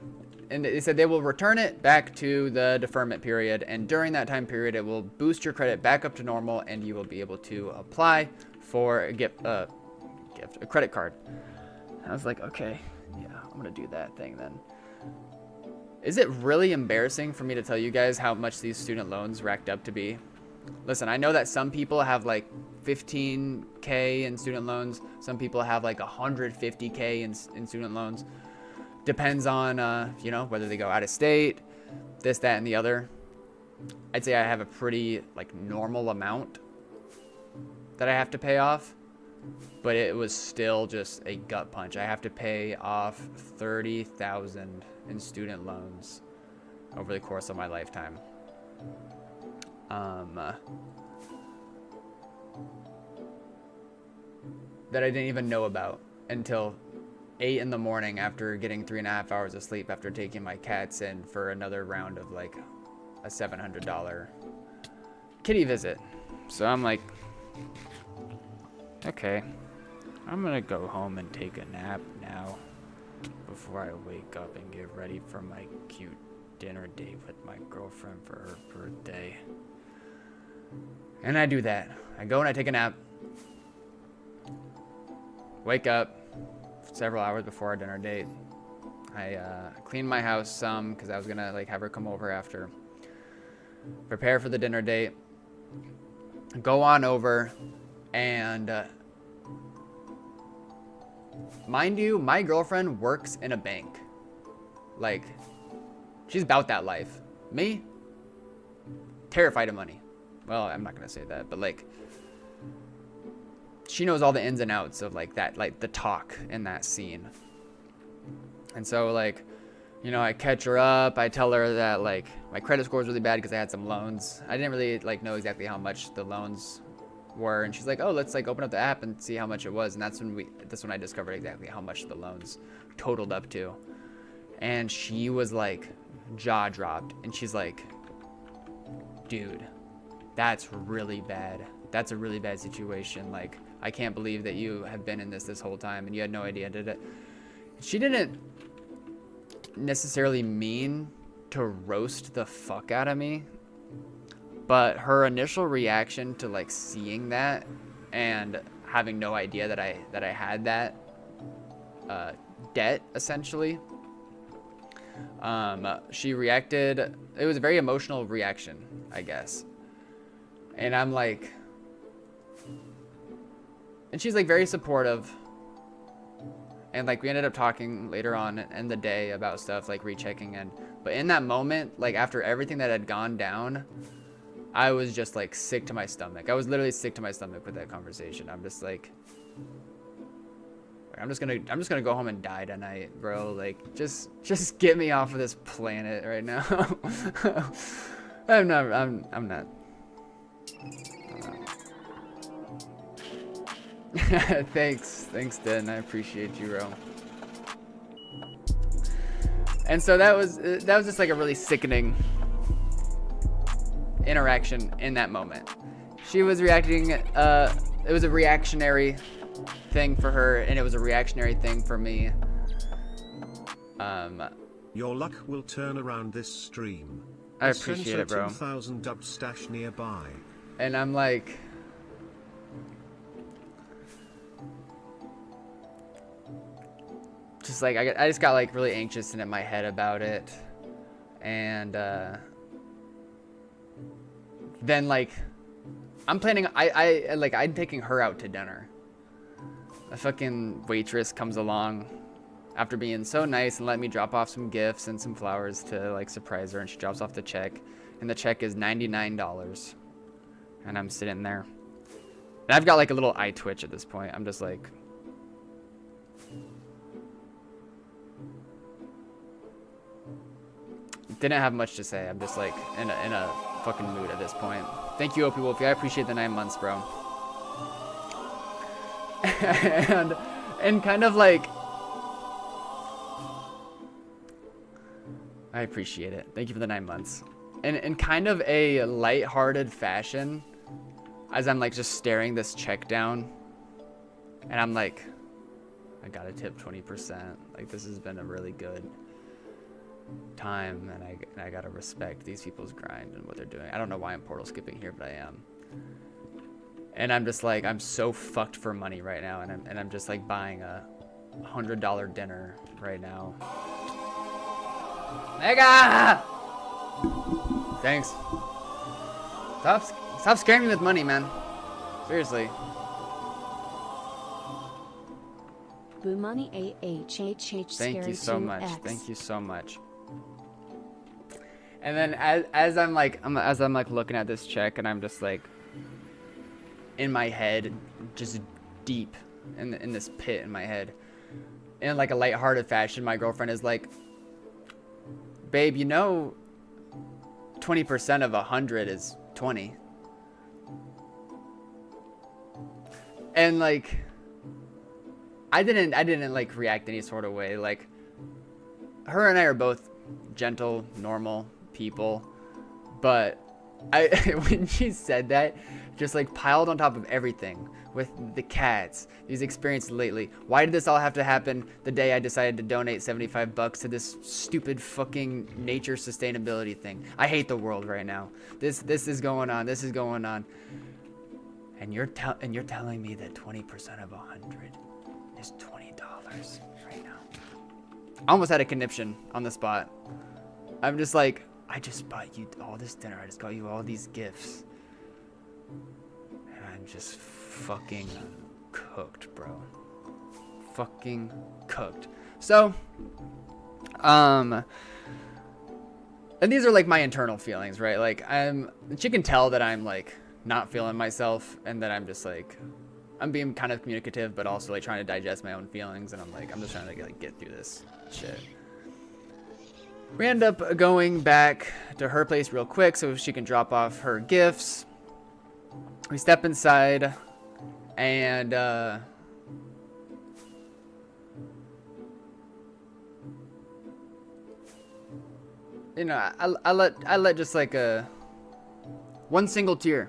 And they said they will return it back to the deferment period, and during that time period, it will boost your credit back up to normal, and you will be able to apply for a credit card. I was like, okay, yeah, I'm gonna do that thing then. Is it really embarrassing for me to tell you guys how much these student loans racked up to be? Listen, I know that some people have like 15K in student loans. Some people have like 150K in student loans. Depends on, you know, whether they go out of state, this, that, and the other. I'd say I have a pretty like normal amount that I have to pay off, but it was still just a gut punch. I have to pay off $30,000 in student loans over the course of my lifetime. That I didn't even know about until 8 in the morning after getting 3.5 hours of sleep after taking my cats in for another round of like a $700 kitty visit. So I'm like, okay, I'm gonna go home and take a nap now before I wake up and get ready for my cute dinner date with my girlfriend for her birthday. And I do that. I go and I take a nap, wake up several hours before our dinner date. I cleaned my house some because I was gonna like have her come over after. Prepare for the dinner date. Go on over, and mind you, my girlfriend works in a bank. Like, she's about that life. Me, terrified of money. Well, I'm not gonna say that, but like, she knows all the ins and outs of like that, like the talk in that scene. And so like, you know, I catch her up. I tell her that like my credit score is really bad because I had some loans. I didn't really like know exactly how much the loans were, and she's like, oh, let's like open up the app and see how much it was. And that's when I discovered exactly how much the loans totaled up to. And she was like jaw dropped, and she's like, dude, that's really bad. That's a really bad situation. Like, I can't believe that you have been in this whole time and you had no idea, did it? She didn't necessarily mean to roast the fuck out of me, but her initial reaction to like seeing that and having no idea that I had that debt essentially, she reacted. It was a very emotional reaction, I guess. And I'm like, and she's like very supportive. And like we ended up talking later on in the day about stuff like rechecking, but in that moment, like after everything that had gone down, I was just like sick to my stomach. I was literally sick to my stomach with that conversation. I'm just like, I'm just gonna go home and die tonight, bro. Like just get me off of this planet right now. I'm not. Thanks, Den. I appreciate you, bro. And so that was just like a really sickening interaction in that moment. She was reacting. It was a reactionary thing for her, and it was a reactionary thing for me. Your luck will turn around this stream. I appreciate it, bro. 2000 dub stash nearby. And I'm like, just like I just got like really anxious and in my head about it, and then like I'm planning. I'm taking her out to dinner. A fucking waitress comes along after being so nice and let me drop off some gifts and some flowers to like surprise her, and she drops off the check, and the check is $99, and I'm sitting there, and I've got like a little eye twitch at this point. I'm just like, didn't have much to say. I'm just like in a fucking mood at this point. Thank you, Opie Wolfie. I appreciate the 9 months, bro. and kind of like, I appreciate it. Thank you for the 9 months. And in kind of a lighthearted fashion, as I'm like just staring this check down, and I'm like, I gotta tip 20%. Like, this has been a really good time, and I gotta respect these people's grind and what they're doing. I don't know why I'm portal skipping here, but I am. And I'm just like, I'm so fucked for money right now, and I'm just like buying a $100 dinner right now. Mega! Thanks. Stop scaring me with money, man. Seriously. Boo money AHHH. Thank you so much. Thank you so much. And then as I'm like looking at this check, and I'm just like in my head, just deep in this pit in my head, in like a lighthearted fashion, my girlfriend is like, babe, you know 20% of 100 is 20. And like I didn't like react any sort of way. Like, her and I are both gentle, normal people, but when she said that, just like piled on top of everything with the cats, these experiences lately. Why did this all have to happen the day I decided to donate $75 to this stupid fucking nature sustainability thing? I hate the world right now. This is going on. This is going on. And you're telling me that 20% of 100 is $20 right now. I almost had a conniption on the spot. I'm just like, I just bought you all this dinner. I just got you all these gifts. And I'm just fucking cooked, bro. Fucking cooked. So, and these are like my internal feelings, right? Like, she can tell that I'm like not feeling myself, and that I'm just like, I'm being kind of communicative, but also like trying to digest my own feelings, and I'm just trying to like get through this shit. We end up going back to her place real quick so she can drop off her gifts. We step inside, and you know, I let just like one single tear.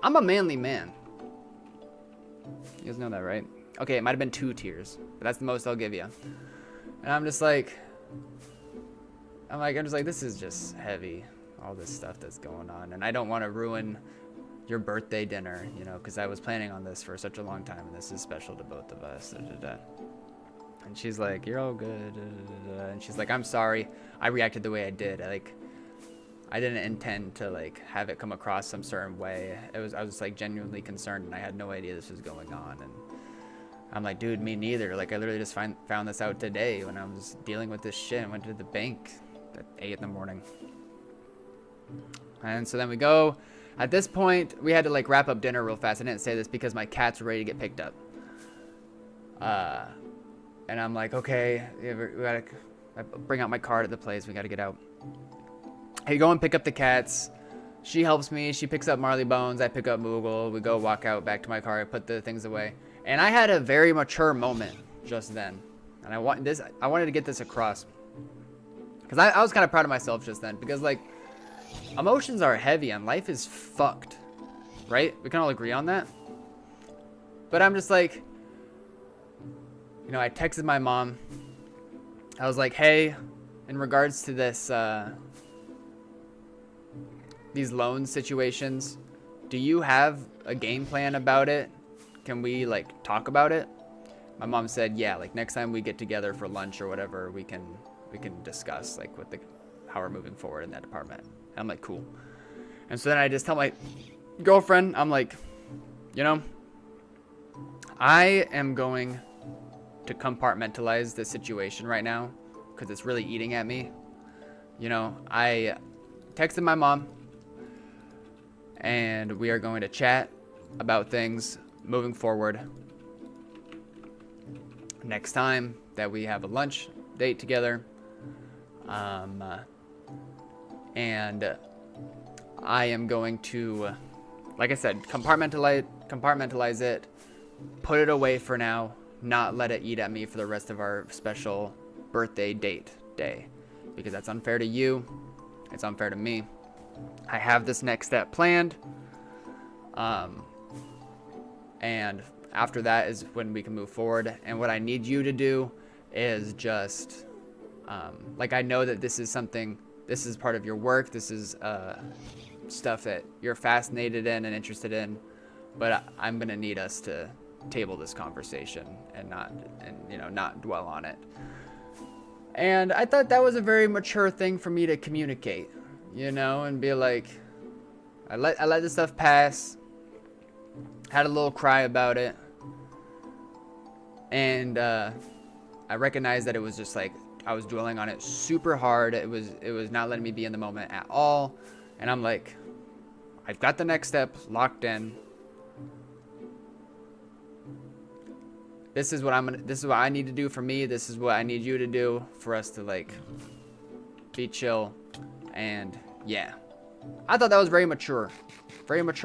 I'm a manly man. You guys know that, right? Okay, it might have been 2 tears, but that's the most I'll give you. And I'm just like, this is just heavy, all this stuff that's going on, and I don't want to ruin your birthday dinner, you know, because I was planning on this for such a long time, and this is special to both of us. And she's like, you're all good. And she's like, I'm sorry, I reacted the way I did. I didn't intend to like have it come across some certain way. I was like genuinely concerned, and I had no idea this was going on. And I'm like, dude, me neither. Like, I literally just found this out today when I was dealing with this shit and went to the bank at 8 in the morning. And so then we go. At this point, we had to like wrap up dinner real fast. I didn't say this because my cats were ready to get picked up. And I'm like, okay, we gotta bring out my card at the place. We gotta get out. Hey, go and pick up the cats. She helps me. She picks up Marley Bones. I pick up Moogle. We go walk out back to my car. I put the things away. And I had a very mature moment just then. And I wanted to get this across. Because I was kind of proud of myself just then. Because, like, emotions are heavy and life is fucked. Right? We can all agree on that. But I'm just like, you know, I texted my mom. I was like, hey, in regards to this, these loan situations, do you have a game plan about it? Can we, like, talk about it? My mom said, yeah, like, next time we get together for lunch or whatever, we can discuss, like, how we're moving forward in that department. And I'm like, cool. And so then I just tell my girlfriend, I'm like, you know, I am going to compartmentalize this situation right now because it's really eating at me. You know, I texted my mom and we are going to chat about things moving forward. Next time that we have a lunch date together, and I am going to, like I said, compartmentalize it, put it away for now, not let it eat at me for the rest of our special birthday day, because that's unfair to you, it's unfair to me. I have this next step planned, and after that is when we can move forward. And what I need you to do is just, like, I know that this is something, this is part of your work, this is stuff that you're fascinated in and interested in, but I'm gonna need us to table this conversation and not dwell on it. And I thought that was a very mature thing for me to communicate, you know, and be like, I let this stuff pass, had a little cry about it, and I recognized that it was just like I was dwelling on it super hard. It was not letting me be in the moment at all. And I'm like, I've got the next step locked in. This is what I need to do for me. This is what I need you to do for us to, like, be chill. And yeah, I thought that was very mature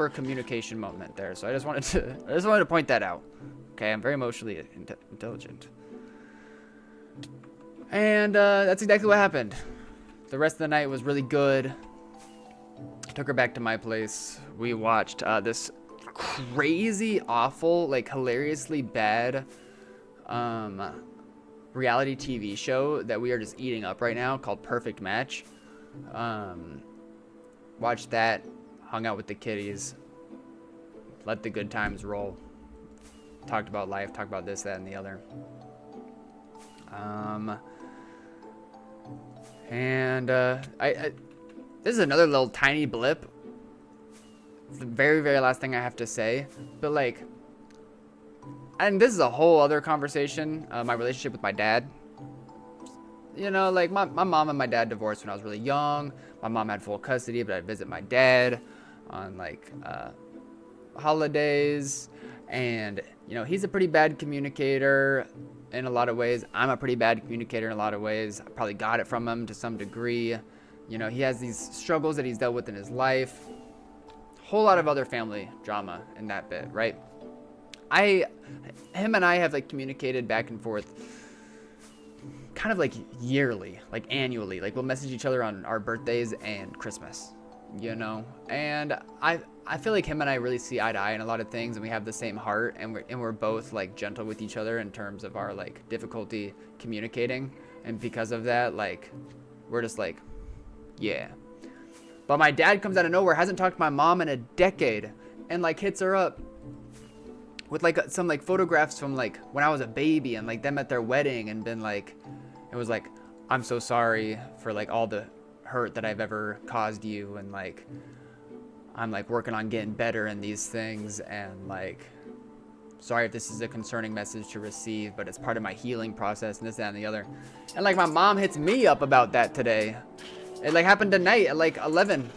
communication moment there. So I just wanted to point that out. Okay, I'm very emotionally intelligent. And that's exactly what happened. The rest of the night was really good. I took her back to my place. We watched this crazy, awful, like, hilariously bad reality TV show that we are just eating up right now called Perfect Match. Watched that, hung out with the kiddies, let the good times roll. Talked about life, talked about this, that, and the other. This is another little tiny blip. It's the very, very last thing I have to say. But, like, and this is a whole other conversation, my relationship with my dad. You know, like, my mom and my dad divorced when I was really young. My mom had full custody, but I'd visit my dad on, like, holidays. And, you know, he's a pretty bad communicator in a lot of ways. I'm a pretty bad communicator in a lot of ways. I probably got it from him to some degree. You know, he has these struggles that he's dealt with in his life. Whole lot of other family drama in that bit, right? Him and I have, like, communicated back and forth kind of, like, yearly, like, annually. Like, we'll message each other on our birthdays and Christmas, you know? And I feel like him and I really see eye to eye in a lot of things, and we have the same heart, and we're both, like, gentle with each other in terms of our, like, difficulty communicating. And because of that, like, we're just like, yeah. But my dad comes out of nowhere, hasn't talked to my mom in a decade, and, like, hits her up with, like, some, like, photographs from, like, when I was a baby, and, like, them at their wedding, and been like, it was like, I'm so sorry for, like, all the hurt that I've ever caused you, and, like, I'm, like, working on getting better in these things, and, like, sorry if this is a concerning message to receive, but it's part of my healing process, and this, that, and the other. And, like, my mom hits me up about that today. It, like, happened tonight at, like, 11.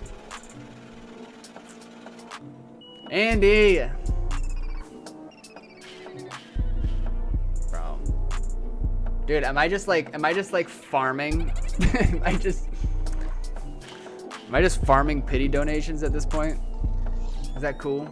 Andy! Bro. Dude, am I just like farming? Am I just farming pity donations at this point? Is that cool?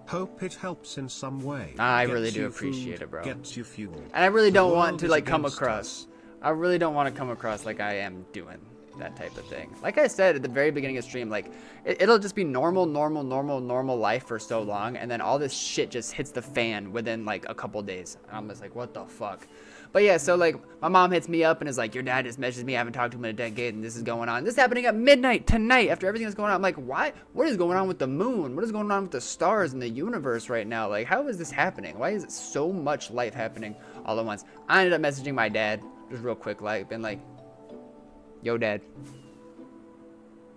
Hope it helps in some way. I Gets really do you appreciate food, it, bro. Gets you fuel. And I really The don't want world to is like come against across. us. I really don't want to come across like I am doing that type of thing. Like I said at the very beginning of stream, like it'll just be normal life for so long, and then all this shit just hits the fan within like a couple days. And I'm just like, what the fuck? But yeah, so like my mom hits me up and is like, your dad just messaged me, I haven't talked to him in a decade, and this is going on. This is happening at midnight tonight after everything that's going on. I'm like, why? What is going on with the moon? What is going on with the stars in the universe right now? Like, how is this happening? Why is it so much life happening all at once? I ended up messaging my dad just real quick, like, been like, yo, dad.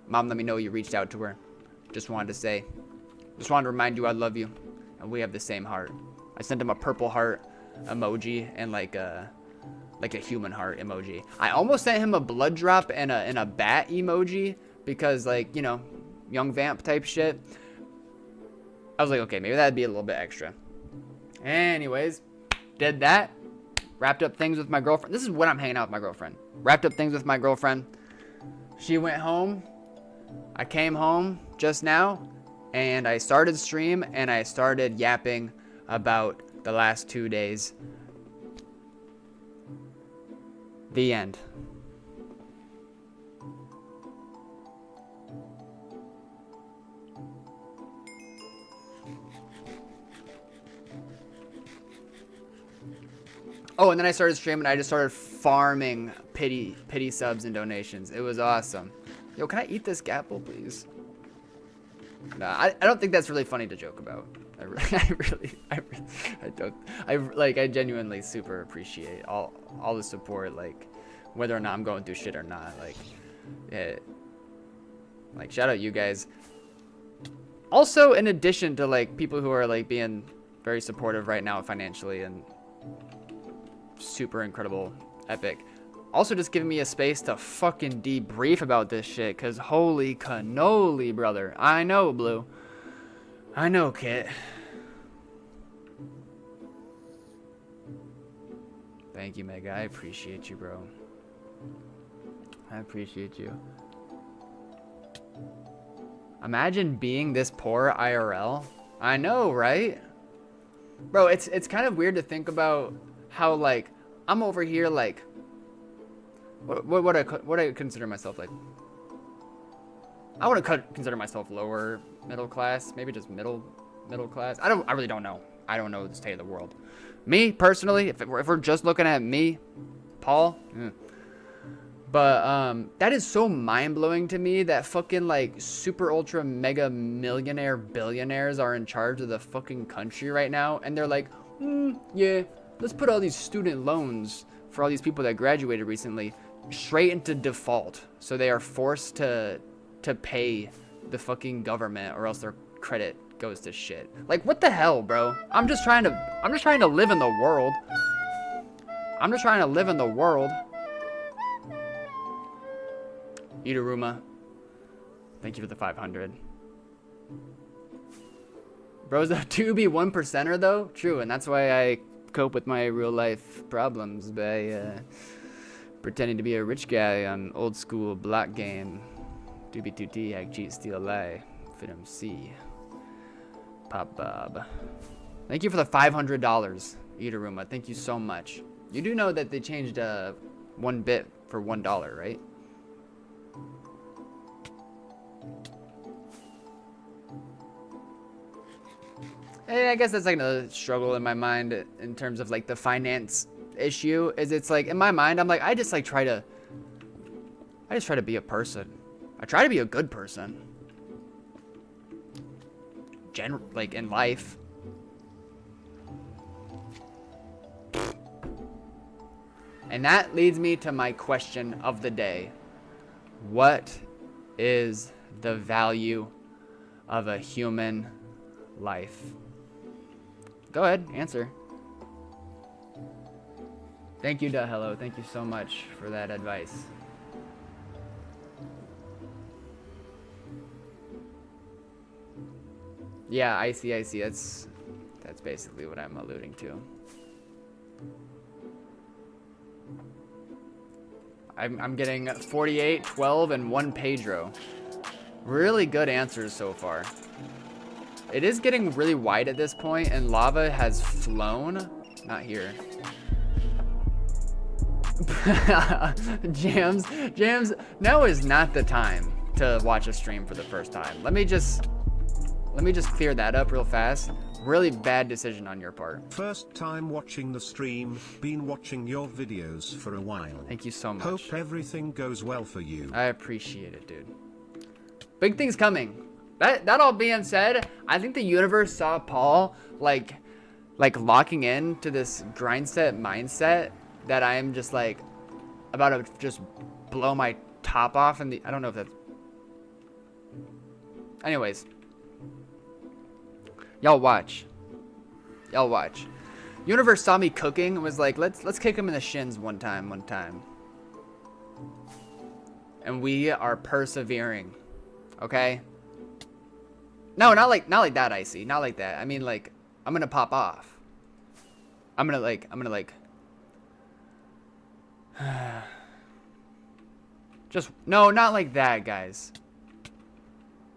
Mom, let me know you reached out to her. Just wanted to remind you I love you, and we have the same heart. I sent him a purple heart emoji and like a human heart emoji. I almost sent him a blood drop and a bat emoji because, like, you know, young vamp type shit. I was like, okay, maybe that'd be a little bit extra. Anyways, did that. Wrapped up things with my girlfriend. This is when I'm hanging out with my girlfriend. Wrapped up things with my girlfriend. She went home. I came home just now, and I started stream, and I started yapping about the last 2 days. The end. Oh, and then I started streaming. I just started farming pity subs and donations. It was awesome. Yo, can I eat this gapple, please? Nah, I don't think that's really funny to joke about. I genuinely super appreciate all the support, like, whether or not I'm going through shit or not. Like, yeah, like, shout out you guys. Also, in addition to like people who are like being very supportive right now financially and super incredible, epic. Also, just giving me a space to fucking debrief about this shit, cause holy cannoli, brother. I know, Blue. I know, Kit. Thank you, Mega. I appreciate you, bro. I appreciate you. Imagine being this poor IRL. I know, right? Bro, it's kind of weird to think about how, like, I'm over here, like, what I consider myself, like, I want to consider myself lower middle class, maybe just middle class. I really don't know. I don't know the state of the world. Me personally, if we're just looking at me, Paul, but that is so mind-blowing to me that fucking like super ultra mega millionaire billionaires are in charge of the fucking country right now, and they're like, yeah, let's put all these student loans for all these people that graduated recently straight into default, so they are forced to pay the fucking government, or else their credit goes to shit. Like, what the hell, bro? I'm just trying to live in the world. I'm just trying to live in the world. Idaruma, thank you for the 500. Bro's a 2B 1%er though? True, and that's why I cope with my real life problems by pretending to be a rich guy on old school block game. 2B2T, hack, cheat, steal, lie, fit MC. Pop Bob. Thank you for the $500, Idaruma. Thank you so much. You do know that they changed 1 bit for $1, right? And I guess that's like another struggle in my mind in terms of like the finance issue. Is it's like in my mind I'm like I just try to be a person. I try to be a good person. Like in life. And that leads me to my question of the day. What is the value of a human life? Go ahead, answer. Thank you, Hello. Thank you so much for that advice. Yeah, I see. That's basically what I'm alluding to. I'm getting 48, 12, and 1 Pedro. Really good answers so far. It is getting really wide at this point, and lava has flown. Not here. Jams, now is not the time to watch a stream for the first time. Let me just clear that up real fast. Really bad decision on your part. First time watching the stream, been watching your videos for a while. Thank you so much. Hope everything goes well for you. I appreciate it, dude. Big things coming. That all being said, I think the universe saw Paul like locking in to this grind set mindset that I am just like about to just blow my top off in the, I don't know if that's, anyways, y'all watch. Universe saw me cooking and was like, let's kick him in the shins one time. And we are persevering. Okay? No, not like that, Icy. Not like that. I mean, like, I'm gonna pop off. I'm gonna like just, no, not like that, guys.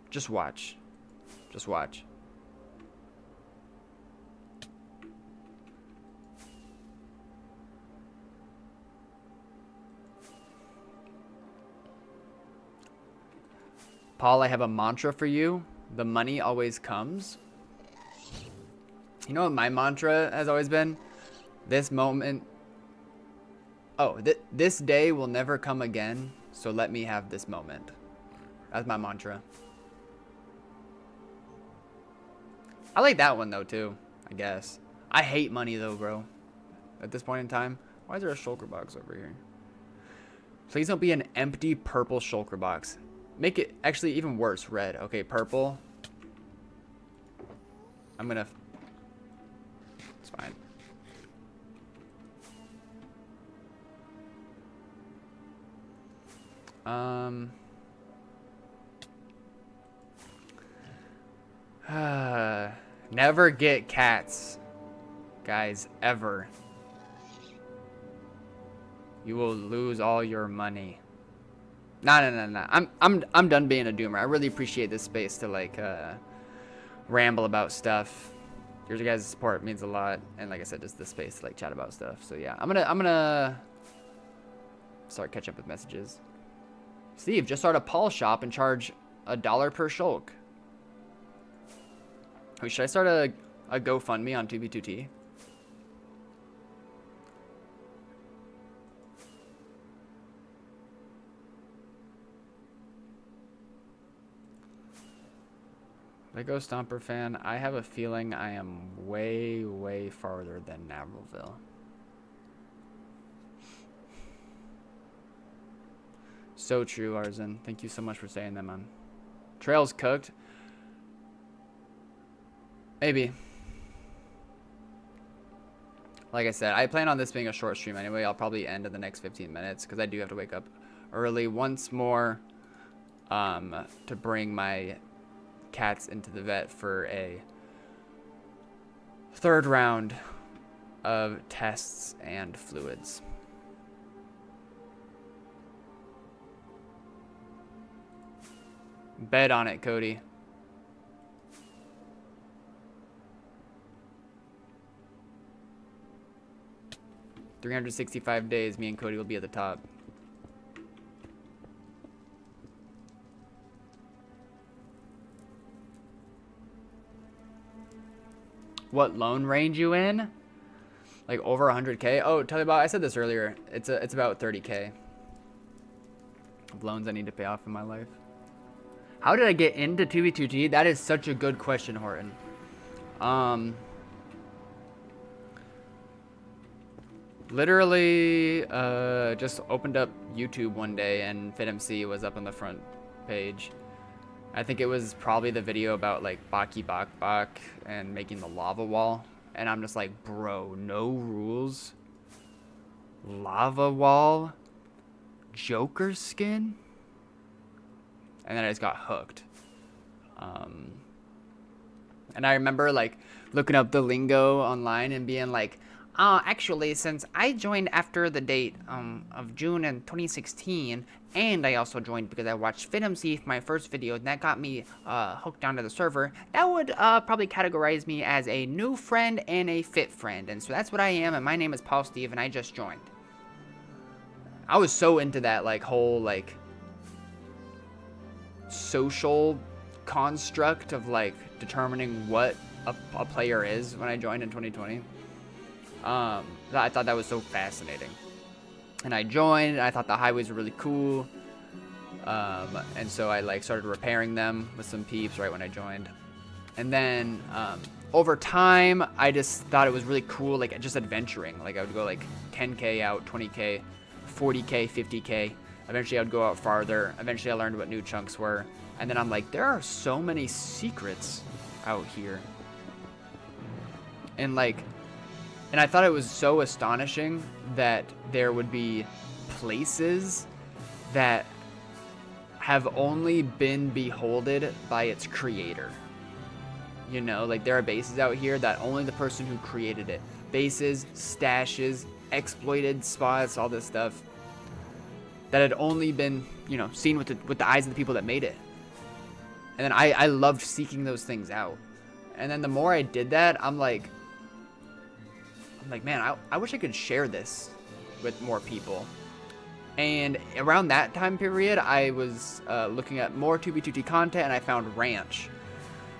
Just watch. Paul, I have a mantra for you. The money always comes. You know what my mantra has always been? This moment. Oh, this day will never come again, so let me have this moment. That's my mantra. I like that one though too, I guess. I hate money though, bro. At this point in time. Why is there a shulker box over here? Please don't be an empty purple shulker box. Make it actually even worse, red. Okay, purple. I'm gonna... It's fine. Never get cats, guys, ever. You will lose all your money. No. I'm done being a doomer. I really appreciate this space to like ramble about stuff. Your guys' support means a lot, and like I said, just this space to like chat about stuff. So yeah, I'm gonna start catching up with messages. Steve, just start a Paul shop and charge $1 per shulk. Wait, should I start a GoFundMe on 2B2T? Lego Stomper fan, I have a feeling I am way farther than Navrillville. So true, Arzen. Thank you so much for saying that, man. Trails cooked. Maybe. Like I said, I plan on this being a short stream anyway. I'll probably end in the next 15 minutes because I do have to wake up early once more to bring my cats into the vet for a 3rd round of tests and fluids. Bet on it, Cody. "365 days, me and Cody will be at the top." What loan range you in? Like over 100K? Oh, tell you about, I said this earlier. It's about 30K of loans I need to pay off in my life. How did I get into 2B2G? That is such a good question, Horton. Literally just opened up YouTube one day and FitMC was up on the front page. I think it was probably the video about like Baki Bak Bak and making the lava wall. And I'm just like, bro, no rules. Lava wall? Joker skin? And then I just got hooked. And I remember like looking up the lingo online and being like, Actually, since I joined after the date of June in 2016, and I also joined because I watched FitMC for my first video, and that got me hooked onto the server, that would probably categorize me as a new friend and a fit friend. And so that's what I am, and my name is Paul Steve, and I just joined. I was so into that, like, whole, like, social construct of, like, determining what a player is when I joined in 2020. I thought that was so fascinating. And I joined, and I thought the highways were really cool. And so I, like, started repairing them with some peeps right when I joined. And then, over time, I just thought it was really cool, like, just adventuring. Like, I would go, like, 10K out, 20K, 40K, 50K. Eventually, I would go out farther. Eventually, I learned what new chunks were. And then I'm like, there are so many secrets out here. And, like... And I thought it was so astonishing that there would be places that have only been beholded by its creator. You know, like there are bases out here that only the person who created it. Bases, stashes, exploited spots, all this stuff that had only been, you know, seen with the eyes of the people that made it. And then I loved seeking those things out. And then the more I did that, I'm like, man, I wish I could share this with more people. And around that time period, I was looking at more 2B2T content, and I found Ranch.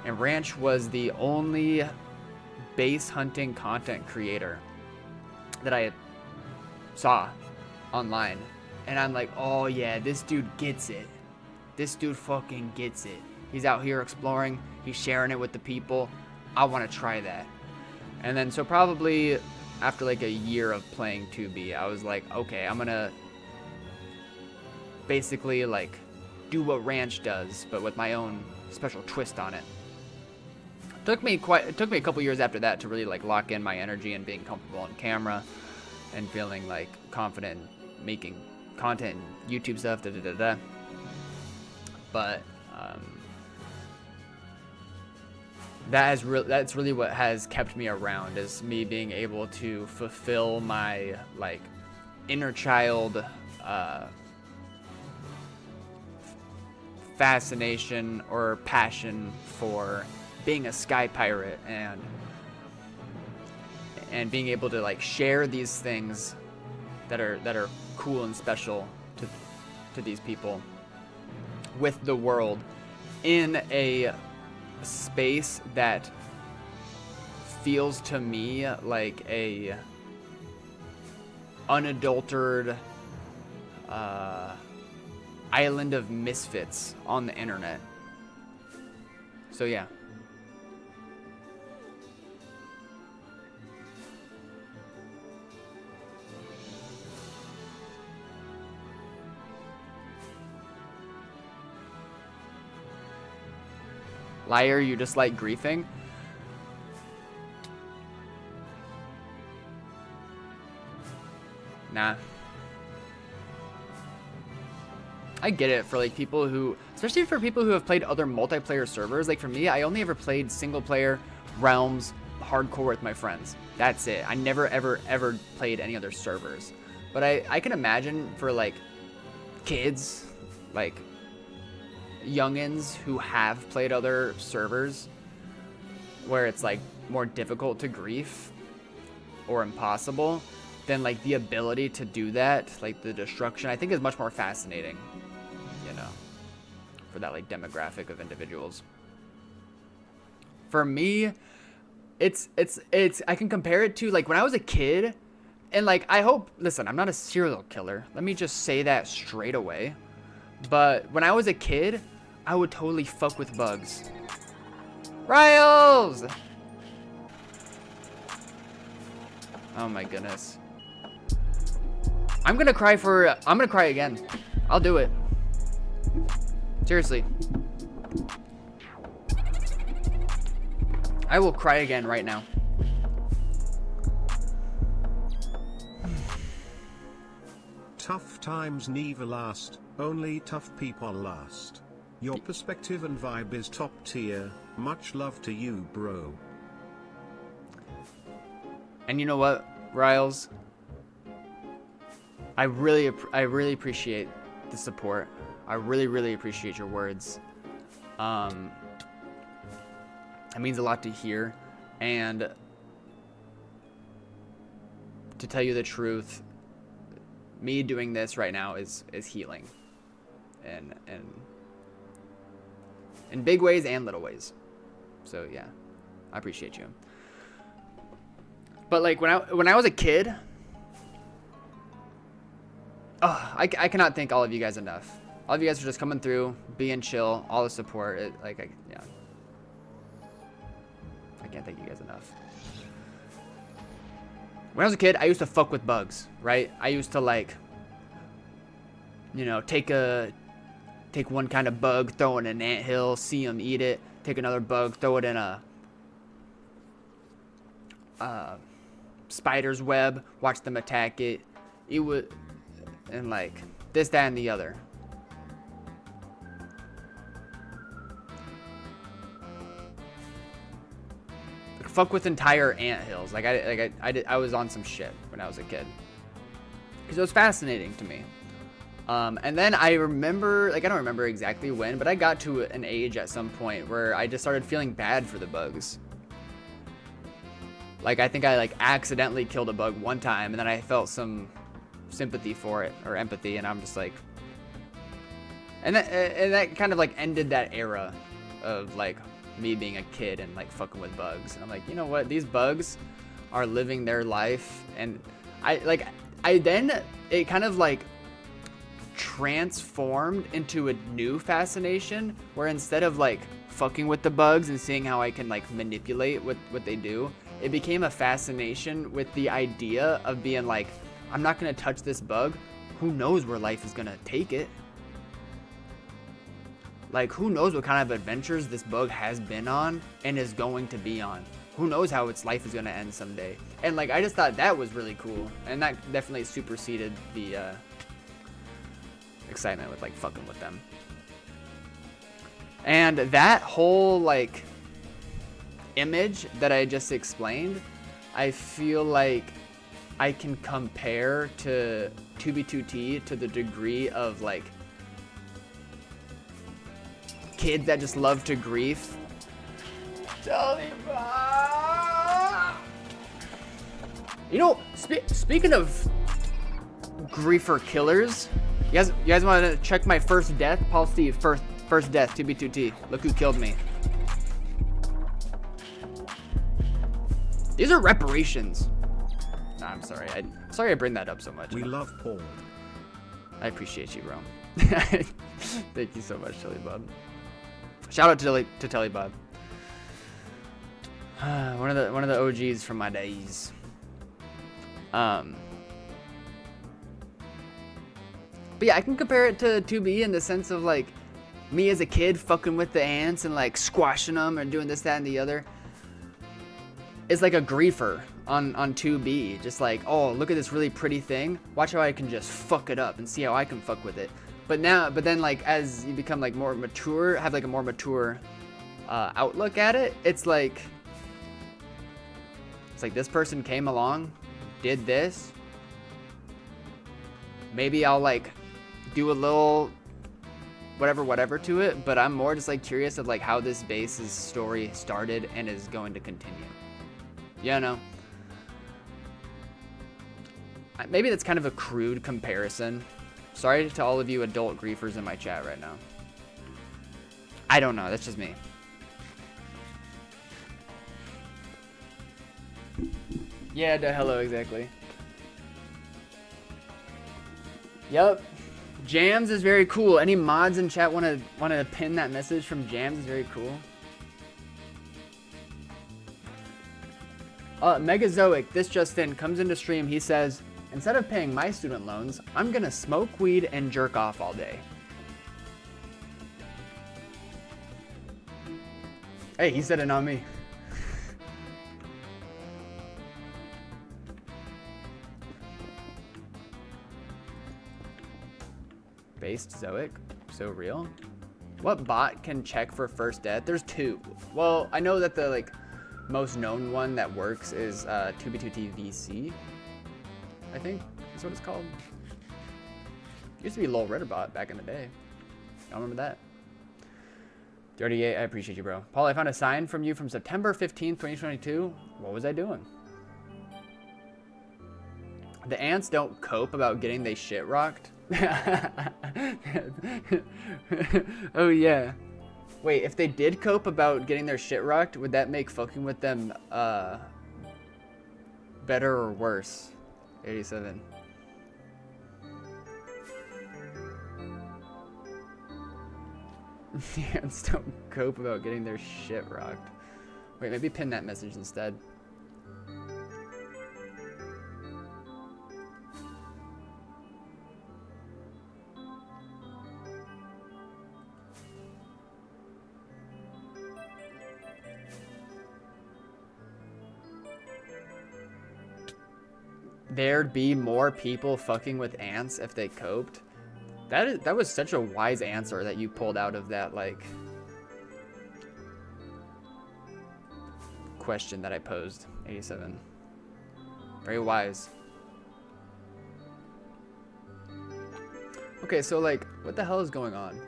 And Ranch was the only base hunting content creator that I saw online. And I'm like, oh yeah, this dude gets it. This dude fucking gets it. He's out here exploring. He's sharing it with the people. I want to try that. And then so probably after like a year of playing 2B, I was like, okay, I'm gonna basically like do what Ranch does, but with my own special twist on it. It took me a couple years after that to really like lock in my energy and being comfortable on camera and feeling like confident in making content and YouTube stuff, But that's really what has kept me around, is me being able to fulfill my like inner child fascination or passion for being a sky pirate and being able to like share these things that are cool and special to these people with the world in a space that feels to me like a unadulterated island of misfits on the internet. So yeah. Liar, you just like griefing? Nah. I get it for like people who, especially for people who have played other multiplayer servers. Like for me, I only ever played single player, realms, hardcore with my friends. That's it. I never ever played any other servers. But I can imagine for like kids, like youngins who have played other servers where it's like more difficult to grief or impossible, then like the ability to do that, like the destruction, I think is much more fascinating, you know, for that like demographic of individuals. For me, it's I can compare it to like when I was a kid, and like listen, I'm not a serial killer. Let me just say that straight away. But when I was a kid, I would totally fuck with bugs. Riles! Oh my goodness. I'm gonna cry again. I'll do it. Seriously. I will cry again right now. Tough times never last, only tough people last. Your perspective and vibe is top tier. Much love to you, bro. And you know what? Riles. I really appreciate the support. I really appreciate your words. It means a lot to hear, and to tell you the truth, me doing this right now is healing, and in big ways and little ways. So yeah, I appreciate you. But like when I was a kid, oh, I cannot thank all of you guys enough. All of you guys for just coming through, being chill, all the support. Yeah, I can't thank you guys enough. When I was a kid, I used to fuck with bugs, right? I used to like, you know, take one kind of bug, throw it in an anthill, see them eat it. Take another bug, throw it in a spider's web, watch them attack it. It would, and like this, that, and the other. Fuck with entire anthills. I was on some shit when I was a kid, because it was fascinating to me. And then I remember, like, I don't remember exactly when, but I got to an age at some point where I just started feeling bad for the bugs. Like, I think I like accidentally killed a bug one time, and then I felt some sympathy for it, or empathy, and I'm just like, and that kind of like ended that era of like me being a kid and like fucking with bugs. And I'm like, you know what, these bugs are living their life. And it kind of like transformed into a new fascination, where instead of like fucking with the bugs and seeing how I can like manipulate what they do, it became a fascination with the idea of being like, I'm not gonna touch this bug, who knows where life is gonna take it. Like, who knows what kind of adventures this bug has been on and is going to be on. Who knows how its life is going to end someday. And, like, I just thought that was really cool. And that definitely superseded the excitement with, like, fucking with them. And that whole, like, image that I just explained, I feel like I can compare to 2B2T to the degree of, like, kids that just love to grief. You know, speaking of griefer killers, you guys want to check my first death? Paul Steve, first death, 2B2T. Look who killed me. These are reparations. Nah, I'm sorry. Sorry I bring that up so much. We love Paul. I appreciate you, bro. Thank you so much, Telly Bob. Shout out to Telly Bob. One of the OGs from my days. But yeah, I can compare it to 2B in the sense of like me as a kid fucking with the ants and like squashing them and doing this, that, and the other. It's like a griefer on 2B. Just like, oh, look at this really pretty thing. Watch how I can just fuck it up and see how I can fuck with it. But then like as you become like more mature, have like a more mature outlook at it, it's like this person came along, did this. Maybe I'll like do a little whatever to it, but I'm more just like curious of like how this base's story started and is going to continue. You know? Maybe that's kind of a crude comparison. Sorry to all of you adult griefers in my chat right now. I don't know. That's just me. Yeah, hello, exactly. Yep. Jams is very cool. Any mods in chat want to pin that message from Jams is very cool. Megazoic, this just in, comes into stream. He says, instead of paying my student loans, I'm gonna smoke weed and jerk off all day. Hey, he said it, not me. Based Zoic? So real? What bot can check for first death? There's two. Well, I know that the like most known one that works is 2B2T VC. I think that's what it's called. It used to be Lol Ritterbot back in the day. I remember that. 38, I appreciate you, bro. Paul, I found a sign from you from September 15th, 2022. What was I doing? The ants don't cope about getting they shit rocked. Oh, yeah. Wait, if they did cope about getting their shit rocked, would that make fucking with them better or worse? 87. The ants don't cope about getting their shit rocked. Wait, maybe pin that message instead. There'd be more people fucking with ants if they coped. That was such a wise answer that you pulled out of that, like, question that I posed. 87. Very wise. Okay, so, like, what the hell is going on?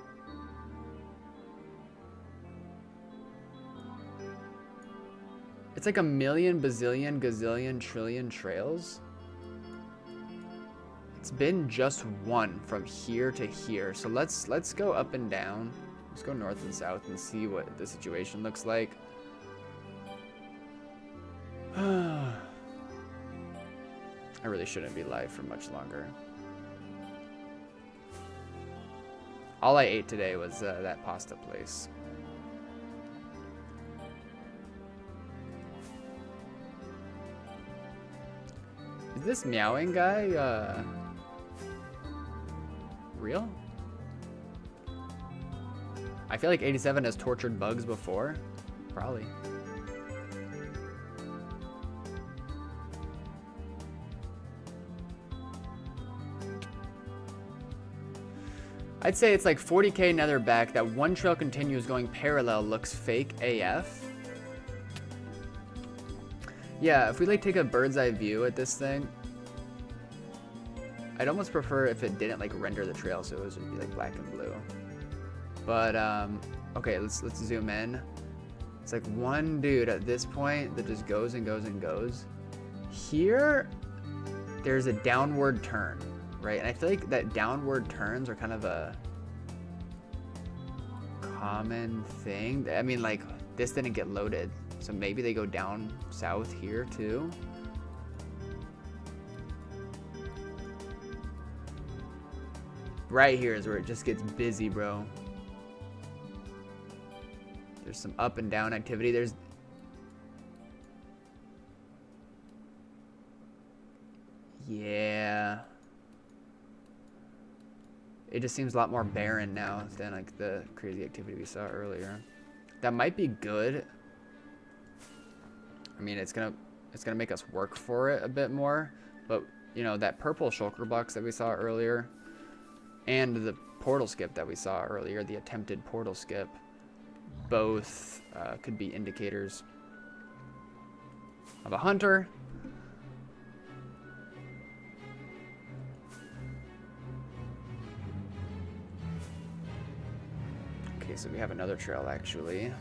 It's like a million, bazillion, gazillion, trillion trails. It's been just one from here to here. So let's go up and down. Let's go north and south and see what the situation looks like. I really shouldn't be live for much longer. All I ate today was that pasta place. Is this meowing guy real? I feel like 87 has tortured bugs before. Probably. I'd say it's like 40k nether back. That one trail continues going parallel looks fake AF. Yeah, if we like take a bird's eye view at this thing, I'd almost prefer if it didn't like render the trail, so it would just be like black and blue. But okay, let's zoom in. It's like one dude at this point that just goes and goes and goes. Here, there's a downward turn, right? And I feel like that downward turns are kind of a common thing. I mean, like, this didn't get loaded, so maybe they go down south here too. Right here is where it just gets busy, bro. There's some up and down activity. There's... Yeah. It just seems a lot more barren now than like the crazy activity we saw earlier. That might be good. I mean, it's gonna make us work for it a bit more. But, you know, that purple shulker box that we saw earlier and the portal skip that we saw earlier, the attempted portal skip, both could be indicators of a hunter. Okay, so we have another trail actually.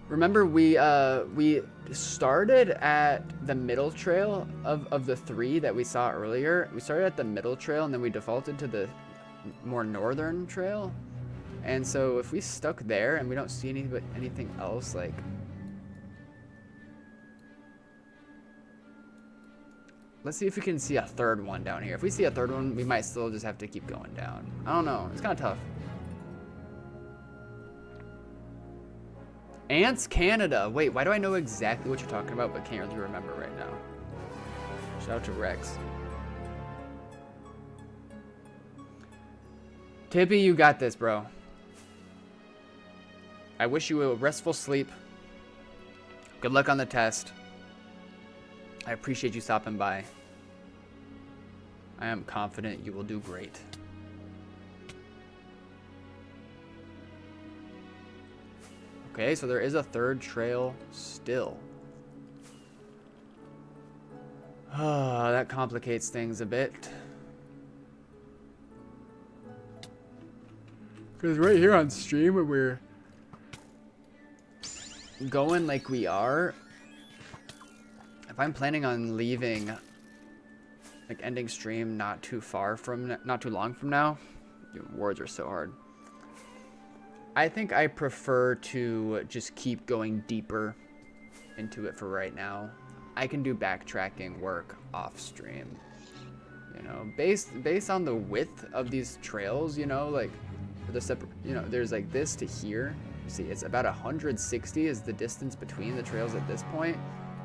Remember, we started at the middle trail of the three that we saw earlier. We started at the middle trail and then we defaulted to the more northern trail. And so if we stuck there and we don't see anything else, like, let's see if we can see a third one down here. If we see a third one, we might still just have to keep going down. I don't know. It's kind of tough. Ants Canada. Wait, why do I know exactly what you're talking about but can't really remember right now? Shout out to Rex. Tippy, you got this, bro. I wish you a restful sleep. Good luck on the test. I appreciate you stopping by. I am confident you will do great. Okay, so there is a third trail still. That complicates things a bit. Because right here on stream, when we're going like we are, if I'm planning on leaving, like ending stream not too long from now, words are so hard. I think I prefer to just keep going deeper into it for right now. I can do backtracking work off stream, you know, based on the width of these trails, you know, like the separate, you know, there's like this to here. See, it's about 160 is the distance between the trails at this point.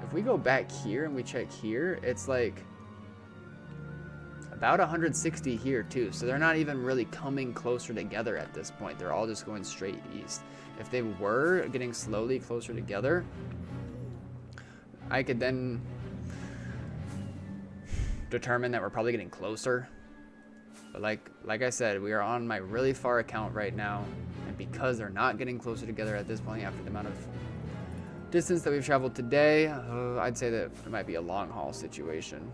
If we go back here and we check here, it's like about 160 here too. So they're not even really coming closer together at this point. They're all just going straight east. If they were getting slowly closer together, I could then determine that we're probably getting closer. But like I said, we are on my really far account right now, and because they're not getting closer together at this point after the amount of distance that we've traveled today, I'd say that it might be a long haul situation.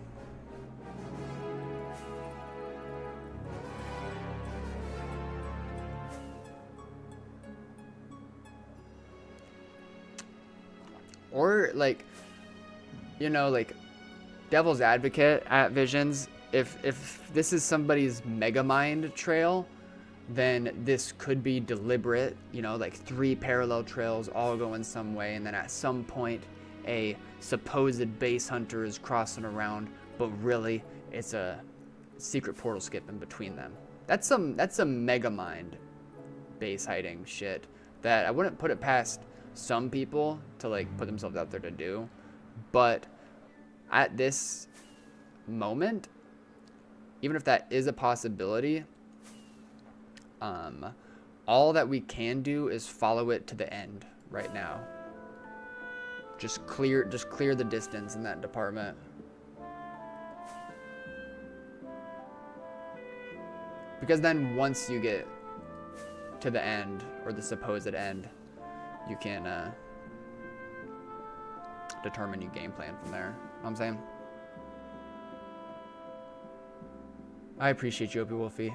Or like, you know, like devil's advocate at Visions, if this is somebody's Megamind trail, then this could be deliberate, you know, like 3 parallel trails all going some way, and then at some point a supposed base hunter is crossing around, but really it's a secret portal skip in between them. That's some Megamind base hiding shit that I wouldn't put it past some people to like put themselves out there to do, but at this moment, even if that is a possibility, all that we can do is follow it to the end right now. Just clear the distance in that department. Because then once you get to the end, or the supposed end, you can determine your game plan from there. You know what I'm saying? I appreciate you, Opie Wolfie.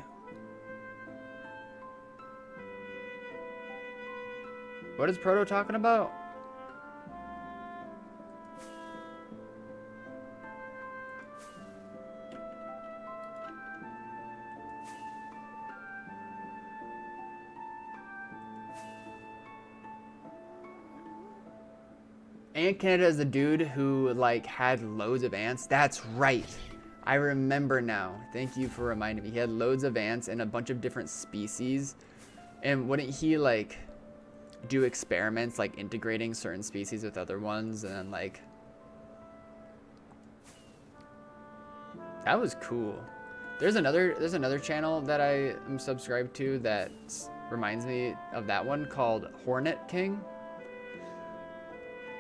What is Proto talking about? Ant Canada is the dude who like had loads of ants. That's right. I remember now. Thank you for reminding me. He had loads of ants and a bunch of different species. And wouldn't he like do experiments like integrating certain species with other ones, and then like that was cool. There's another channel that I am subscribed to that reminds me of that one, called Hornet King.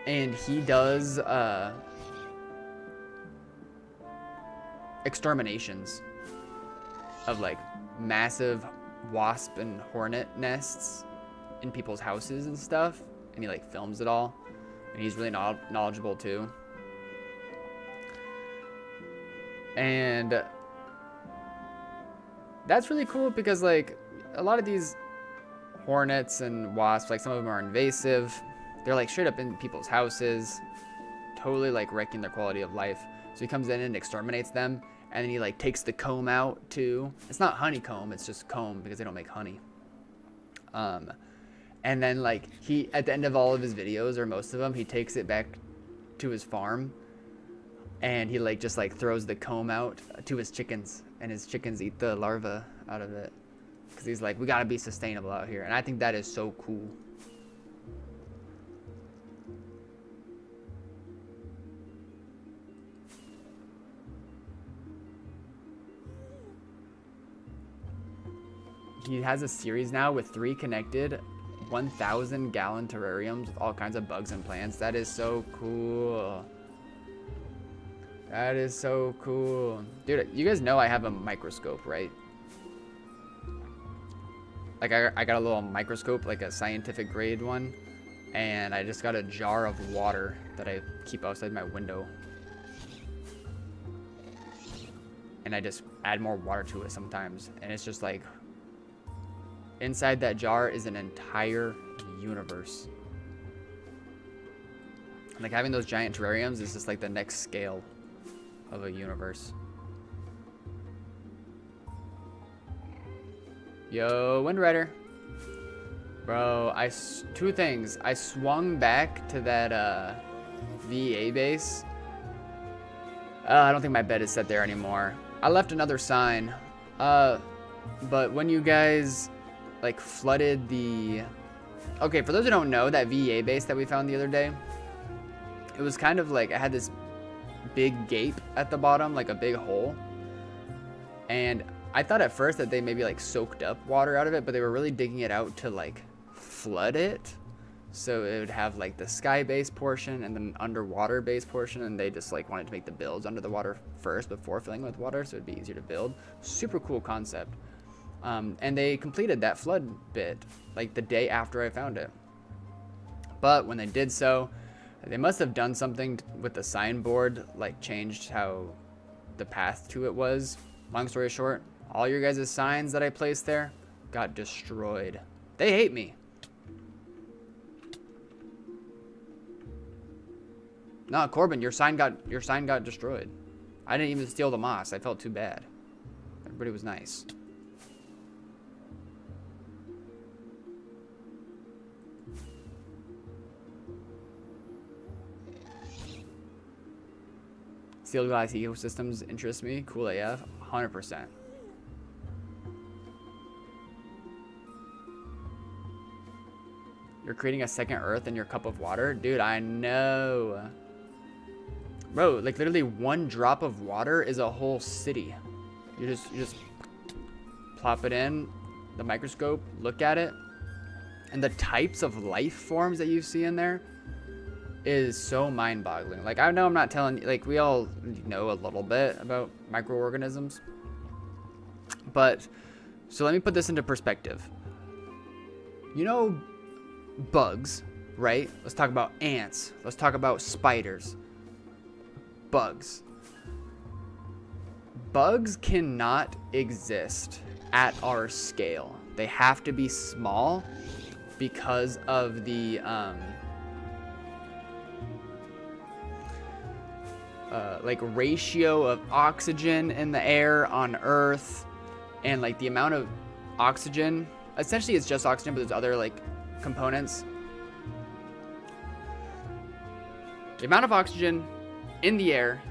And he does exterminations of like massive wasp and hornet nests in people's houses and stuff, and he like films it all, and he's really knowledgeable too. And that's really cool because like a lot of these hornets and wasps, like some of them are invasive. They're like straight up in people's houses, totally like wrecking their quality of life. So he comes in and exterminates them, and then he like takes the comb out too. It's not honeycomb, it's just comb because they don't make honey. And then like he, at the end of all of his videos, or most of them, he takes it back to his farm, and he like just like throws the comb out to his chickens, and his chickens eat the larva out of it. Because he's like, we gotta be sustainable out here. And I think that is so cool. He has a series now with 3 connected 1,000 gallon terrariums with all kinds of bugs and plants. That is so cool. That is so cool. Dude, you guys know I have a microscope, right? Like I got a little microscope, like a scientific grade one. And I just got a jar of water that I keep outside my window. and I just add more water to it sometimes, and it's just like inside that jar is an entire universe. Like having those giant terrariums is just like the next scale of a universe. Yo, Wind Rider. Bro, two things. I swung back to that VA base. I don't think my bed is set there anymore. I left another sign. But when you guys like flooded the... Okay, for those who don't know, that VA base that we found the other day, it was kind of like, it had this big gape at the bottom, like a big hole. And I thought at first that they maybe like soaked up water out of it, but they were really digging it out to like flood it. So it would have like the sky base portion and then underwater base portion, and they just like wanted to make the builds under the water first before filling with water, so it'd be easier to build. Super cool concept. And they completed that flood bit like the day after I found it. But when they did so, they must have done something with the signboard, like changed how the path to it was. Long story short, all your guys' signs that I placed there got destroyed. They hate me. No, Corbin, your sign got destroyed. I didn't even steal the moss. I felt too bad. Everybody was nice. Sealed glass ecosystems interest me. Cool AF. 100%. You're creating a second Earth in your cup of water? Dude, I know. Bro, like literally one drop of water is a whole city. You just plop it in the microscope, look at it, and the types of life forms that you see in there is so mind-boggling. Like, I know I'm not telling you, like, we all know a little bit about microorganisms, but so let me put this into perspective. You know, bugs, right? Let's talk about ants. Let's talk about spiders. Bugs. Bugs cannot exist at our scale. They have to be small because of the like ratio of oxygen in the air on Earth, and like the amount of oxygen. Essentially, it's just oxygen, but there's other like components. The amount of oxygen in the air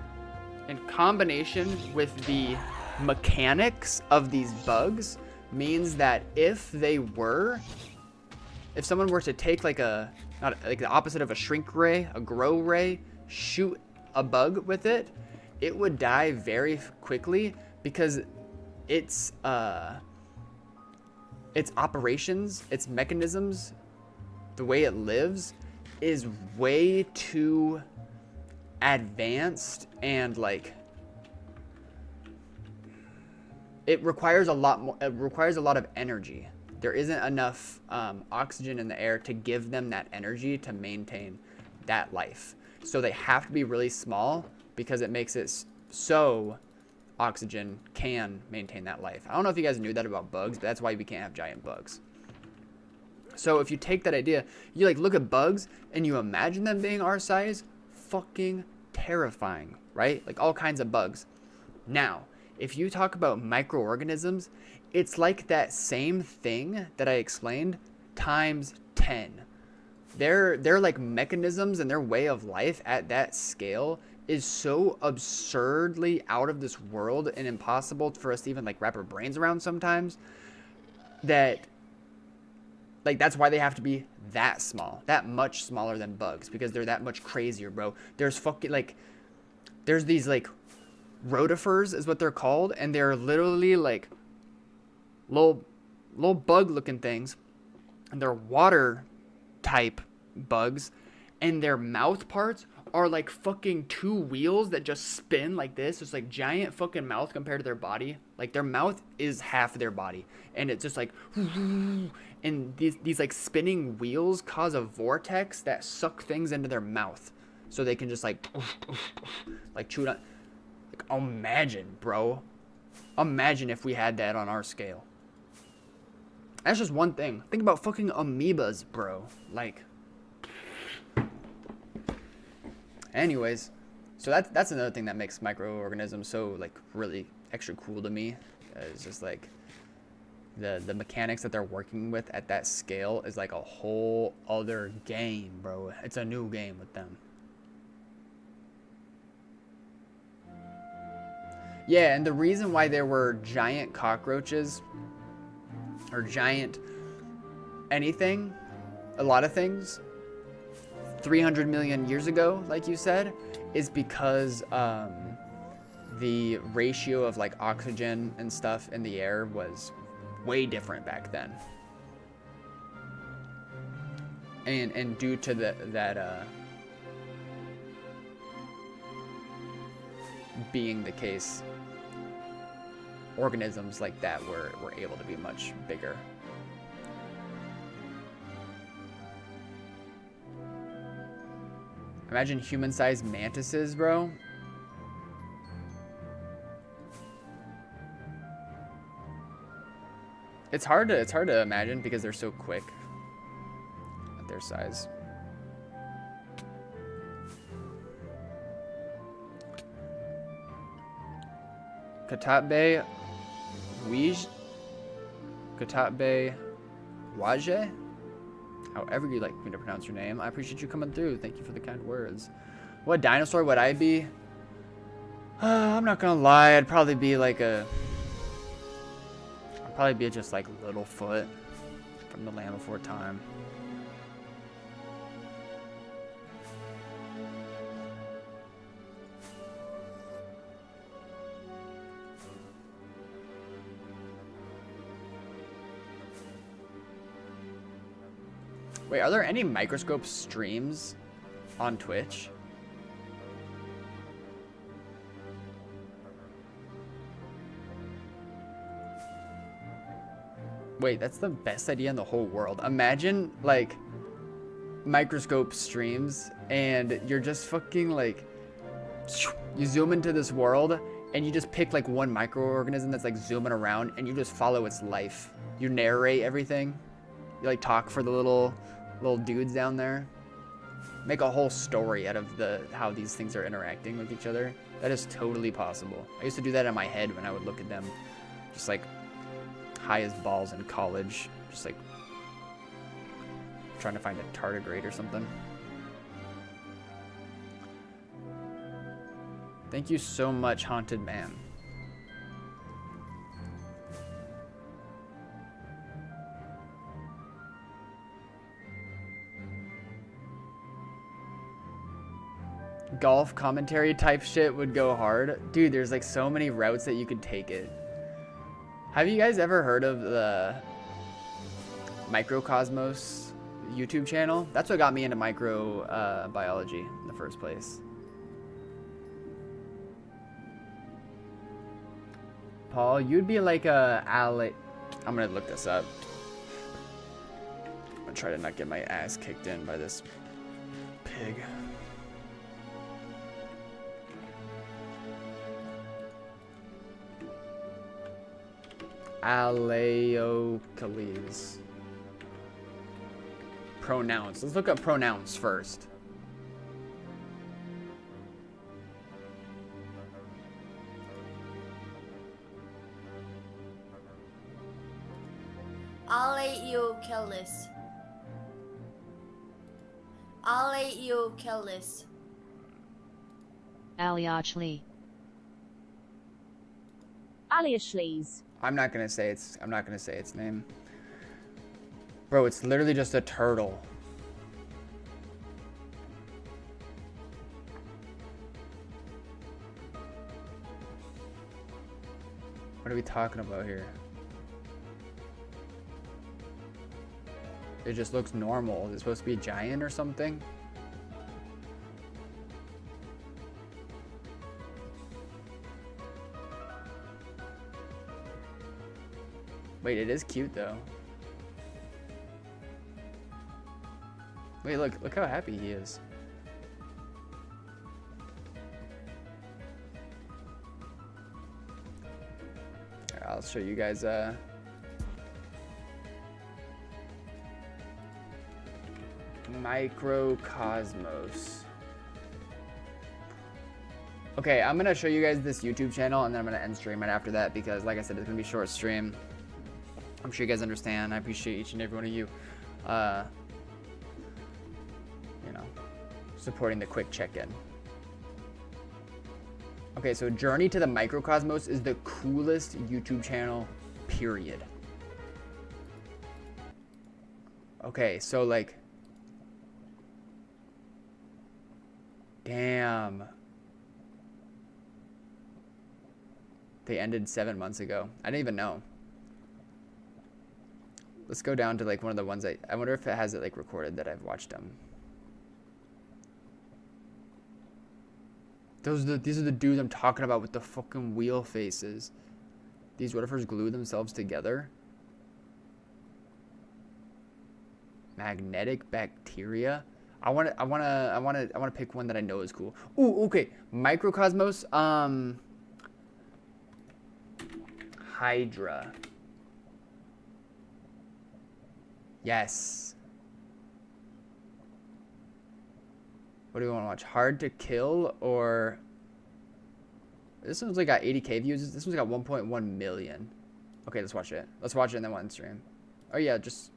in combination with the mechanics of these bugs means that if someone were to take like not like the opposite of a shrink ray, a grow ray, shoot a bug with it, it would die very quickly because its operations, its mechanisms, the way it lives is way too advanced, and like it requires a lot more. It requires a lot of energy. There isn't enough oxygen in the air to give them that energy to maintain that life. So they have to be really small because it makes it so oxygen can maintain that life. I don't know if you guys knew that about bugs, but that's why we can't have giant bugs. So if you take that idea, you like look at bugs and you imagine them being our size, fucking terrifying, right? Like all kinds of bugs. Now, if you talk about microorganisms, it's like that same thing that I explained times 10. Their like mechanisms and their way of life at that scale is so absurdly out of this world and impossible for us to even like wrap our brains around sometimes, that like that's why they have to be that small, that much smaller than bugs, because they're that much crazier, bro. There's fucking like there's these like rotifers is what they're called, and they're literally like little bug looking things, and they're water type bugs, and their mouth parts are like fucking two wheels that just spin like this. It's like giant fucking mouth compared to their body. Like their mouth is half their body, and it's just like and these like spinning wheels cause a vortex that suck things into their mouth so they can just like chew it on. Like, imagine, bro, Imagine if we had that on our scale. That's just one thing. Think about fucking amoebas, bro. Like. Anyways, so that's another thing that makes microorganisms so like really extra cool to me. It's just like the mechanics that they're working with at that scale is like a whole other game, bro. It's a new game with them. Yeah, and the reason why there were giant cockroaches or giant anything, a lot of things, 300 million years ago, like you said, is because the ratio of like oxygen and stuff in the air was way different back then. And due to that being the case, organisms like that were able to be much bigger. Imagine human-sized mantises, bro. It's hard to imagine because they're so quick at their size. Katatbe Waje? However you like me to pronounce your name. I appreciate you coming through. Thank you for the kind words. What dinosaur would I be? I'm not gonna lie. I'd probably be like just like Littlefoot from The Land Before Time. Wait, are there any microscope streams on Twitch? Wait, that's the best idea in the whole world. Imagine, like, microscope streams, and you're just fucking, like, you zoom into this world, and you just pick, like, one microorganism that's, like, zooming around, and you just follow its life. You narrate everything. You, like, talk for the little dudes down there. Make a whole story out of how these things are interacting with each other. That is totally possible. I used to do that in my head when I would look at them, just like high as balls in college, just like trying to find a tardigrade or something. Thank you so much, Haunted Man. Golf commentary type shit would go hard. Dude, there's like so many routes that you could take it. Have you guys ever heard of the Microcosmos YouTube channel? That's what got me into microbiology in the first place. Paul, you'd be like a I'm gonna look this up. I'm gonna try to not get my ass kicked in by this pig. Aleocales. Pronounce. Let's look up pronounce first. Aleocales. Aleocales. Aleochle. Aleocles. I'm not gonna say its name. Bro, it's literally just a turtle. What are we talking about here? It just looks normal. Is it supposed to be a giant or something? Wait, it is cute though. Wait, look how happy he is. I'll show you guys. Microcosmos. Okay, I'm gonna show you guys this YouTube channel, and then I'm gonna end stream right after that because, like I said, it's gonna be a short stream. I'm sure you guys understand. I appreciate each and every one of you, you know, supporting the quick check-in. Okay, so Journey to the Microcosmos is the coolest YouTube channel, period. Okay, so like, damn. They ended 7 months ago. I didn't even know. Let's go down to like one of the ones I wonder if it has it like recorded that I've watched them. These are the dudes I'm talking about with the fucking wheel faces. These whatever's glue themselves together. Magnetic bacteria. I want to pick one that I know is cool. Ooh, okay. Microcosmos. Hydra. Yes. What do we want to watch? Hard to Kill or... This one's like got 80k views. This one's got 1.1 million. Okay, let's watch it. Let's watch it and then we'll end stream. Oh yeah, just...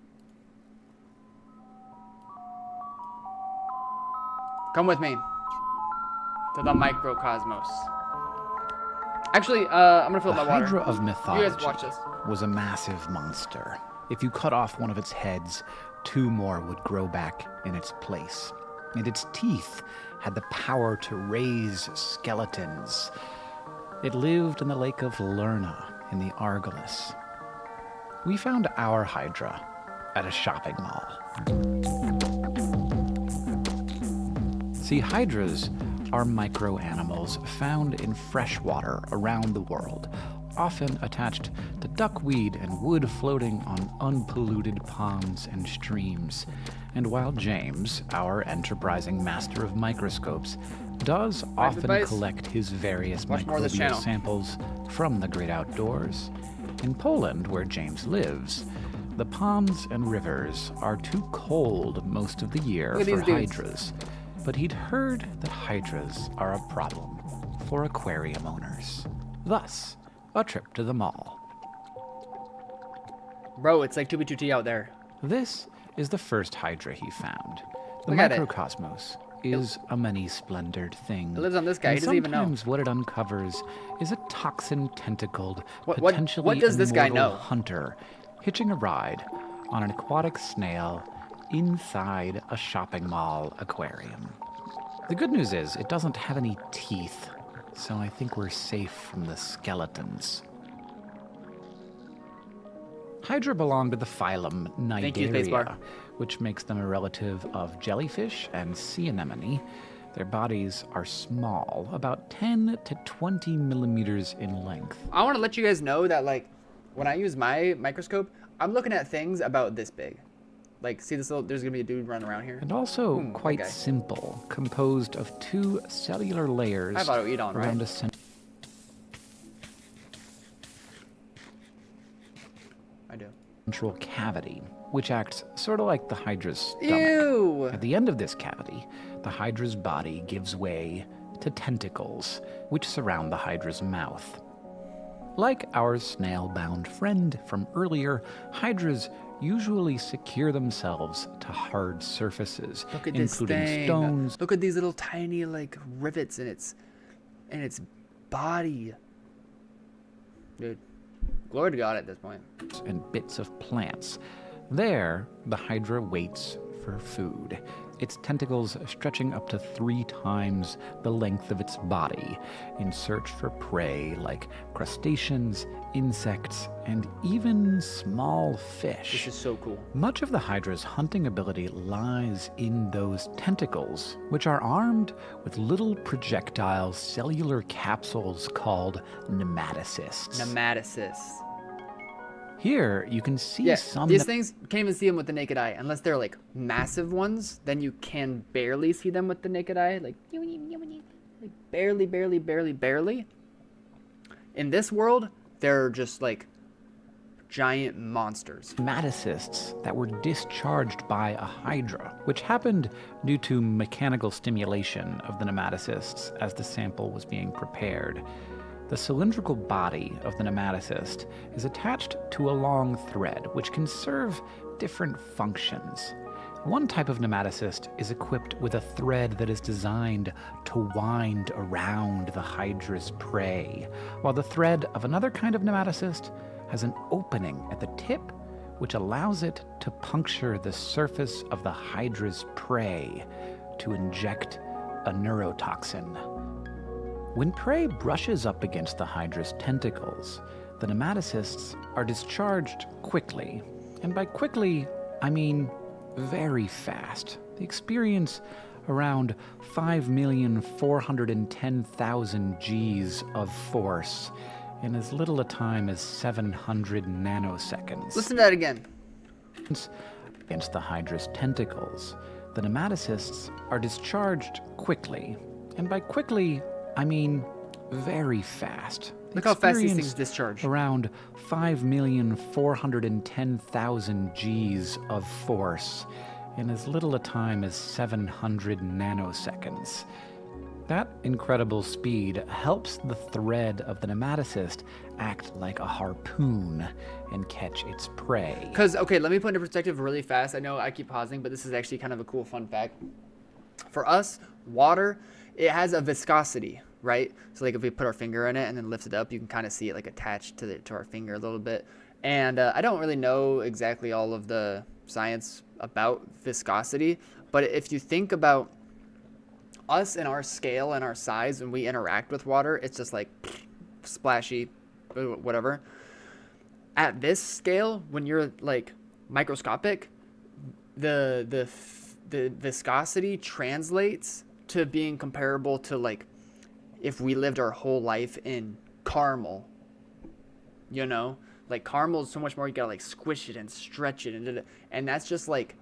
Come with me to the microcosmos. Actually, I'm gonna fill up my water. The Hydra of mythology You guys watch this. was a massive monster. If you cut off one of its heads, 2 more would grow back in its place. And its teeth had the power to raise skeletons. It lived in the lake of Lerna in the Argolis. We found our Hydra at a shopping mall. See, hydras are micro-animals found in fresh water around the world, often attached to duckweed and wood floating on unpolluted ponds and streams. And while James, our enterprising master of microscopes, does often collect his various microbial samples from the great outdoors, in Poland, where James lives, the ponds and rivers are too cold most of the year for hydras. But he'd heard that hydras are a problem for aquarium owners. Thus, a trip to the mall. Bro, it's like 2B2T out there. This is the first hydra he found. The Look at it. microcosmos is a It many-splendored thing. lives on this guy. And He doesn't even know. sometimes what it uncovers is a toxin-tentacled, What potentially does this guy immortal know? hunter hitching a ride on an aquatic snail inside a shopping mall aquarium. The good news is it doesn't have any teeth, so I think we're safe from the skeletons. Hydra belong to the phylum Thank you, Spacebar. Nidaria, which makes them a relative of jellyfish and sea anemone. Their bodies are small, about 10 to 20 millimeters in length. I want to let you guys know that, like, when I use my microscope, I'm looking at things about this big. Like, see this little, there's going to be a dude running around here. And also quite okay. simple, composed of 2 cellular layers I have auto eat on, around right? a I do. central cavity, which acts sort of like the Hydra's stomach. Ew! At the end of this cavity, the Hydra's body gives way to tentacles, which surround the Hydra's mouth. Like our snail-bound friend from earlier, Hydras usually secure themselves to hard surfaces, Look at this including thing. stones. Look at these little tiny, like, rivets in its body. Dude, glory to God at this point. And bits of plants. There, the Hydra waits for food, its tentacles stretching up to 3 times the length of its body in search for prey like crustaceans, insects, and even small fish. This is so cool. Much of the Hydra's hunting ability lies in those tentacles, which are armed with little projectile cellular capsules called nematocysts. Nematocysts. Here, you can see Yeah, some... these things, you can't even see them with the naked eye. Unless they're, like, massive ones, then you can barely see them with the naked eye. Like barely. In this world, they're just, like, giant monsters. Nematocysts that were discharged by a hydra, which happened due to mechanical stimulation of the nematocysts as the sample was being prepared. The cylindrical body of the nematocyst is attached to a long thread, which can serve different functions. One type of nematocyst is equipped with a thread that is designed to wind around the hydra's prey, while the thread of another kind of nematocyst has an opening at the tip which allows it to puncture the surface of the hydra's prey to inject a neurotoxin. When prey brushes up against the hydra's tentacles, the nematocysts are discharged quickly, and by quickly, I mean very fast. They experience around 5,410,000 Gs of force in as little a time as 700 nanoseconds. Listen to that again. Against the hydra's tentacles, the nematocysts are discharged quickly, and by quickly, I mean very fast. Look how fast these things discharge. Around 5,410,000 Gs of force in as little a time as 700 nanoseconds. That incredible speed helps the thread of the nematocyst act like a harpoon and catch its prey. Because, okay, let me put into perspective really fast. I know I keep pausing, but this is actually kind of a cool fun fact. For us, water, it has a viscosity, right? So like if we put our finger in it and then lift it up, you can kind of see it like attached to our finger a little bit. And I don't really know exactly all of the science about viscosity, but if you think about us and our scale and our size when we interact with water, it's just like splashy, whatever. At this scale, when you're like microscopic, the viscosity translates to being comparable to like if we lived our whole life in caramel, you know, like caramel is so much more, you gotta like squish it and stretch it, and that's just like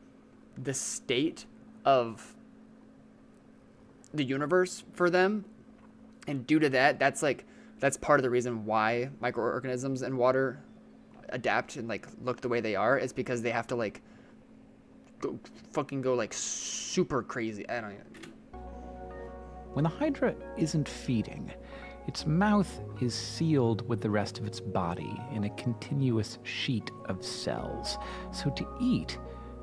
the state of the universe for them. And due to that, that's part of the reason why microorganisms in water adapt and like look the way they are, is because they have to like go like super crazy. I don't even. When the hydra isn't feeding, its mouth is sealed with the rest of its body in a continuous sheet of cells. So to eat,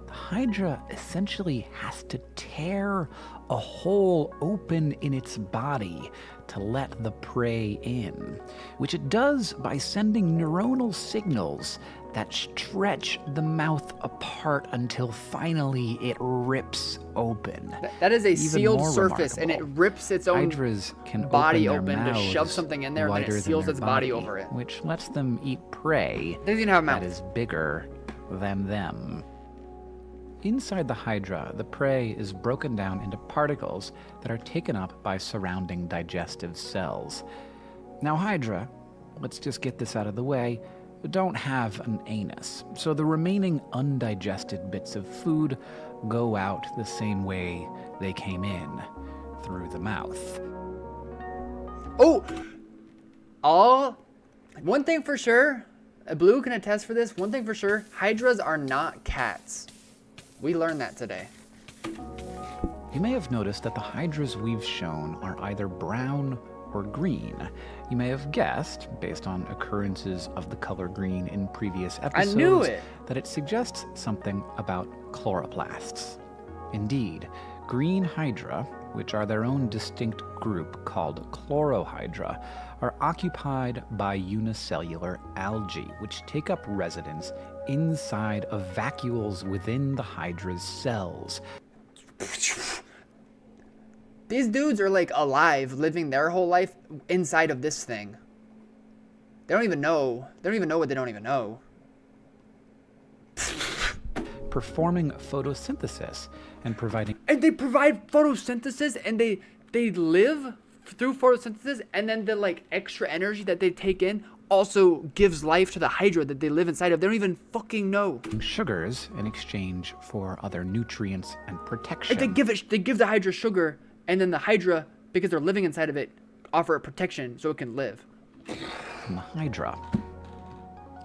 the hydra essentially has to tear a hole open in its body to let the prey in, which it does by sending neuronal signals that stretch the mouth apart until finally it rips open. That is a Even sealed more surface, and it remarkable, rips its own hydras can body open, their open to shove mouths something in there, and then wider it than seals their its body over it. which lets them eat prey Doesn't even have a mouth. that is bigger than them. Inside the hydra, the prey is broken down into particles that are taken up by surrounding digestive cells. Now, hydra, let's just get this out of the way, don't have an anus, so the remaining undigested bits of food go out the same way they came in, through the mouth. One thing for sure, Blue can attest for this, one thing for sure, hydras are not cats. We learned that today. You may have noticed that the hydras we've shown are either brown or green. You may have guessed, based on occurrences of the color green in previous episodes, I knew it! that it suggests something about chloroplasts. Indeed, green hydra, which are their own distinct group called chlorohydra, are occupied by unicellular algae, which take up residence inside of vacuoles within the hydra's cells. These dudes are like alive, living their whole life inside of this thing. They don't even know. They don't even know what they don't even know. Performing photosynthesis and providing... And they provide photosynthesis, and they live through photosynthesis, and then the like extra energy that they take in also gives life to the hydra that they live inside of. They don't even fucking know. sugars in exchange for other nutrients and protection. Like they give the hydra sugar, and then the hydra, because they're living inside of it, offer it protection so it can live. From the hydra.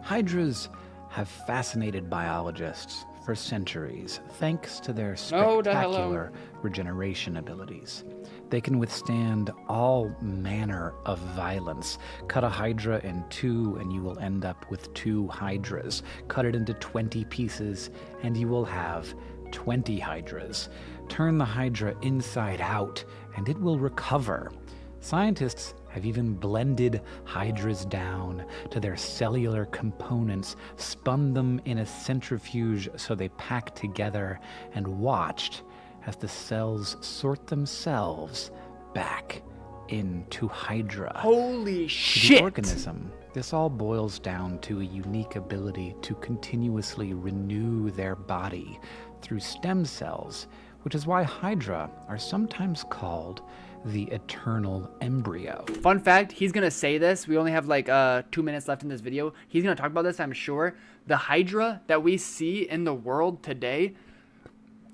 Hydras have fascinated biologists for centuries thanks to their Oh, the hello. spectacular regeneration abilities. They can withstand all manner of violence. Cut a hydra in two and you will end up with 2 hydras. Cut it into 20 pieces and you will have 20 hydras. Turn the hydra inside out and it will recover. Scientists have even blended hydras down to their cellular components, spun them in a centrifuge so they pack together, and watched as the cells sort themselves back into hydra. Holy To shit! the organism, this all boils down to a unique ability to continuously renew their body through stem cells, which is why hydra are sometimes called the eternal embryo. Fun fact, he's gonna say this. We only have like 2 minutes left in this video. He's gonna talk about this, I'm sure. The hydra that we see in the world today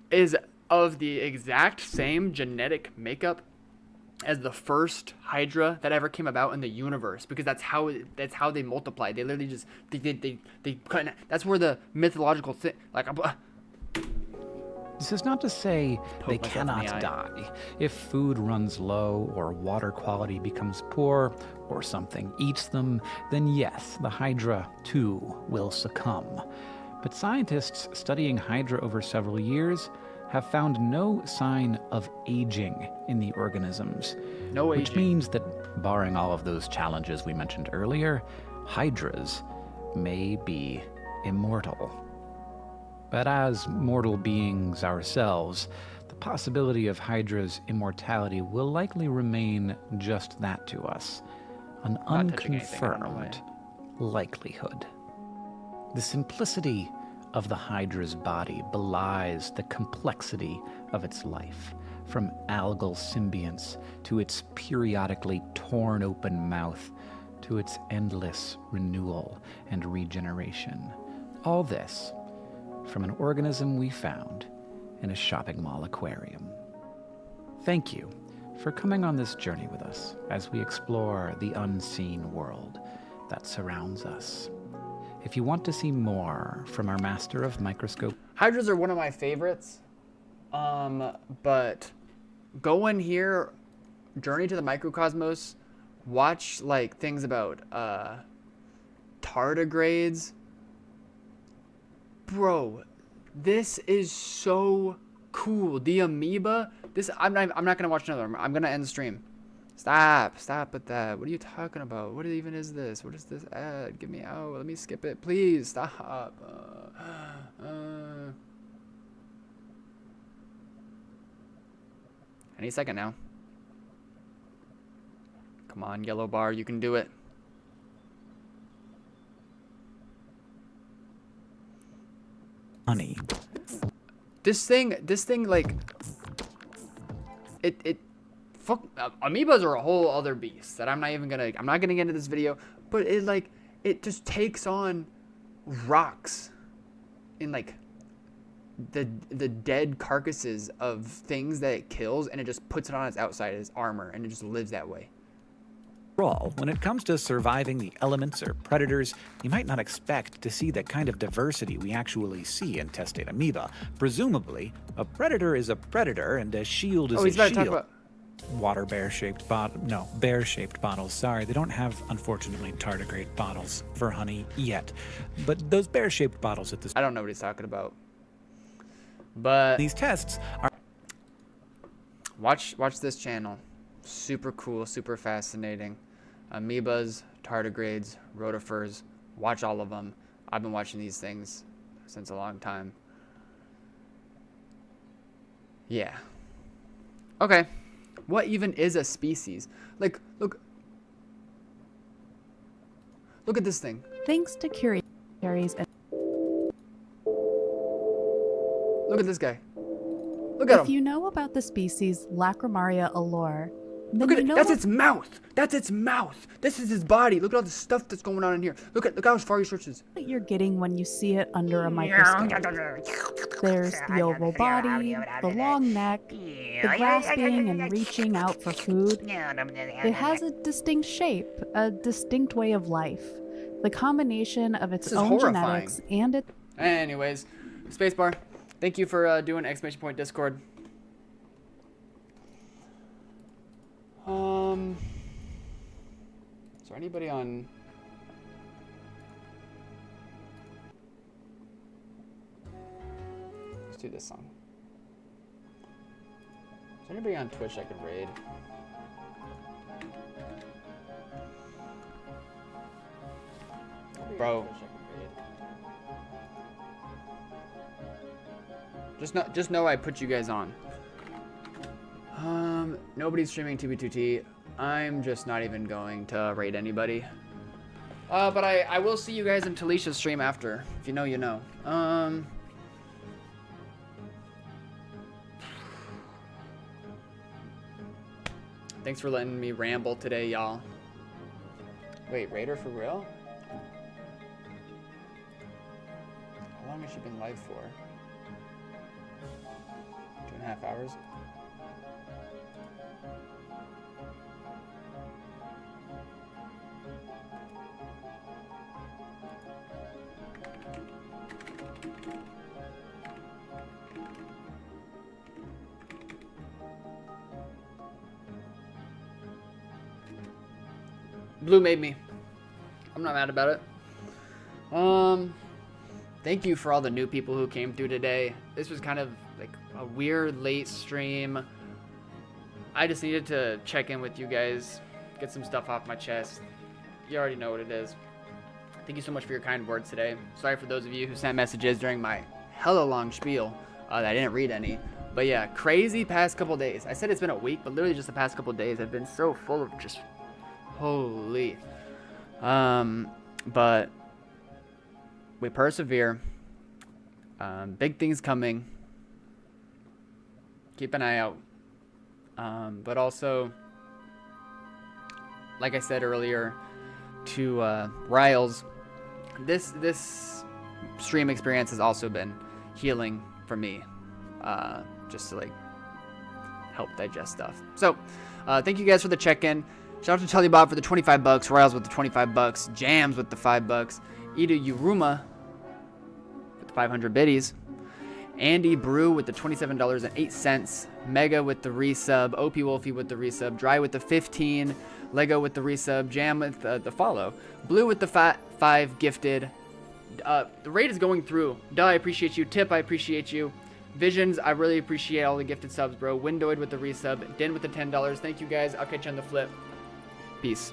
is of the exact same genetic makeup as the first hydra that ever came about in the universe, because that's how they multiply. They literally just they cut. That's where the mythological thing, like, This is not to say they Poke myself in the cannot eye. die. If food runs low or water quality becomes poor or something eats them, then yes, the hydra too will succumb. But scientists studying hydra over several years have found no sign of aging in the organisms. No Which aging. means that, barring all of those challenges we mentioned earlier, hydras may be immortal. But as mortal beings ourselves, the possibility of Hydra's immortality will likely remain just that to us, an Not touching anything, I don't know why. unconfirmed likelihood. The simplicity of the Hydra's body belies the complexity of its life, from algal symbionts to its periodically torn open mouth to its endless renewal and regeneration. All this from an organism we found in a shopping mall aquarium. Thank you for coming on this journey with us as we explore the unseen world that surrounds us. If you want to see more from our master of microscope, Hydras are one of my favorites. But go in here, journey to the microcosmos, watch like things about tardigrades. Bro, this is so cool. The amoeba. This I'm not gonna watch another. I'm gonna end the stream. Stop with that. What are you talking about? What even is this? What is this ad? Get me out. Let me skip it, please. Stop. Any second now. Come on, yellow bar, you can do it. honey. This thing, like, fuck, amoebas are a whole other beast that I'm not gonna get into this video, but it just takes on rocks in like the dead carcasses of things that it kills, and it just puts it on its outside as armor, and it just lives that way. All, when it comes to surviving the elements or predators, you might not expect to see the kind of diversity we actually see in testate amoeba. Presumably, a predator is a predator and a shield is Oh, he's a about to talk shield. about. Water bear-shaped bear-shaped bottles. Sorry, they don't have, unfortunately, tardigrade bottles for honey yet. But those bear-shaped bottles at this I don't know what he's talking about. But these tests are watch this channel. Super cool, super fascinating. Amoebas, tardigrades, rotifers. Watch all of them. I've been watching these things since a long time. Yeah. Okay. What even is a species? Like, look at this thing. Thanks to curiosities and Look at this guy. Look at if him. you know about the species Lacrimaria allure, then Look at you it. know That's what- its mouth. That's its mouth. This is his body. Look at all the stuff that's going on in here. Look how far he stretches. what you're getting when you see it under a microscope. There's the oval body, the long neck, the grasping and reaching out for food. It has a distinct shape, a distinct way of life. The combination of its This is own horrifying. genetics and its Anyways, spacebar. Thank you for doing exclamation point Discord. Is there anybody on? Let's do this song. Is there anybody on Twitch I could raid? Bro. Just know I put you guys on. Nobody's streaming 2b2t. I'm just not even going to raid anybody. But I will see you guys in Talisha's stream after. If you know, you know. Thanks for letting me ramble today, y'all. Wait, Raider for real? How long has she been live for? 2.5 hours? Blue made me. I'm not mad about it. Thank you for all the new people who came through today. This was kind of like a weird late stream. I just needed to check in with you guys, get some stuff off my chest. You already know what it is. Thank you so much for your kind words today. Sorry for those of you who sent messages during my hella long spiel that I didn't read any. But yeah, crazy past couple days. I said it's been a week, but literally just the past couple days I've been so full of just holy. But we persevere. Big things coming. Keep an eye out. But also, like I said earlier to Riles, this stream experience has also been healing for me. Just to like help digest stuff. So, thank you guys for the check-in. Shout out to Tellybob for the 25 bucks, Riles with the 25 bucks, Jams with the 5 bucks, Ida Yuruma with the 500 biddies, Andy Brew with the $27.08, Mega with the resub, OP Wolfie with the resub, Dry with the 15, Lego with the resub, Jam with the follow, Blue with the 5 gifted. The raid is going through. Duh, I appreciate you. Tip, I appreciate you. Visions, I really appreciate all the gifted subs, bro. Windoid with the resub, Din with the $10. Thank you guys. I'll catch you on the flip. Peace.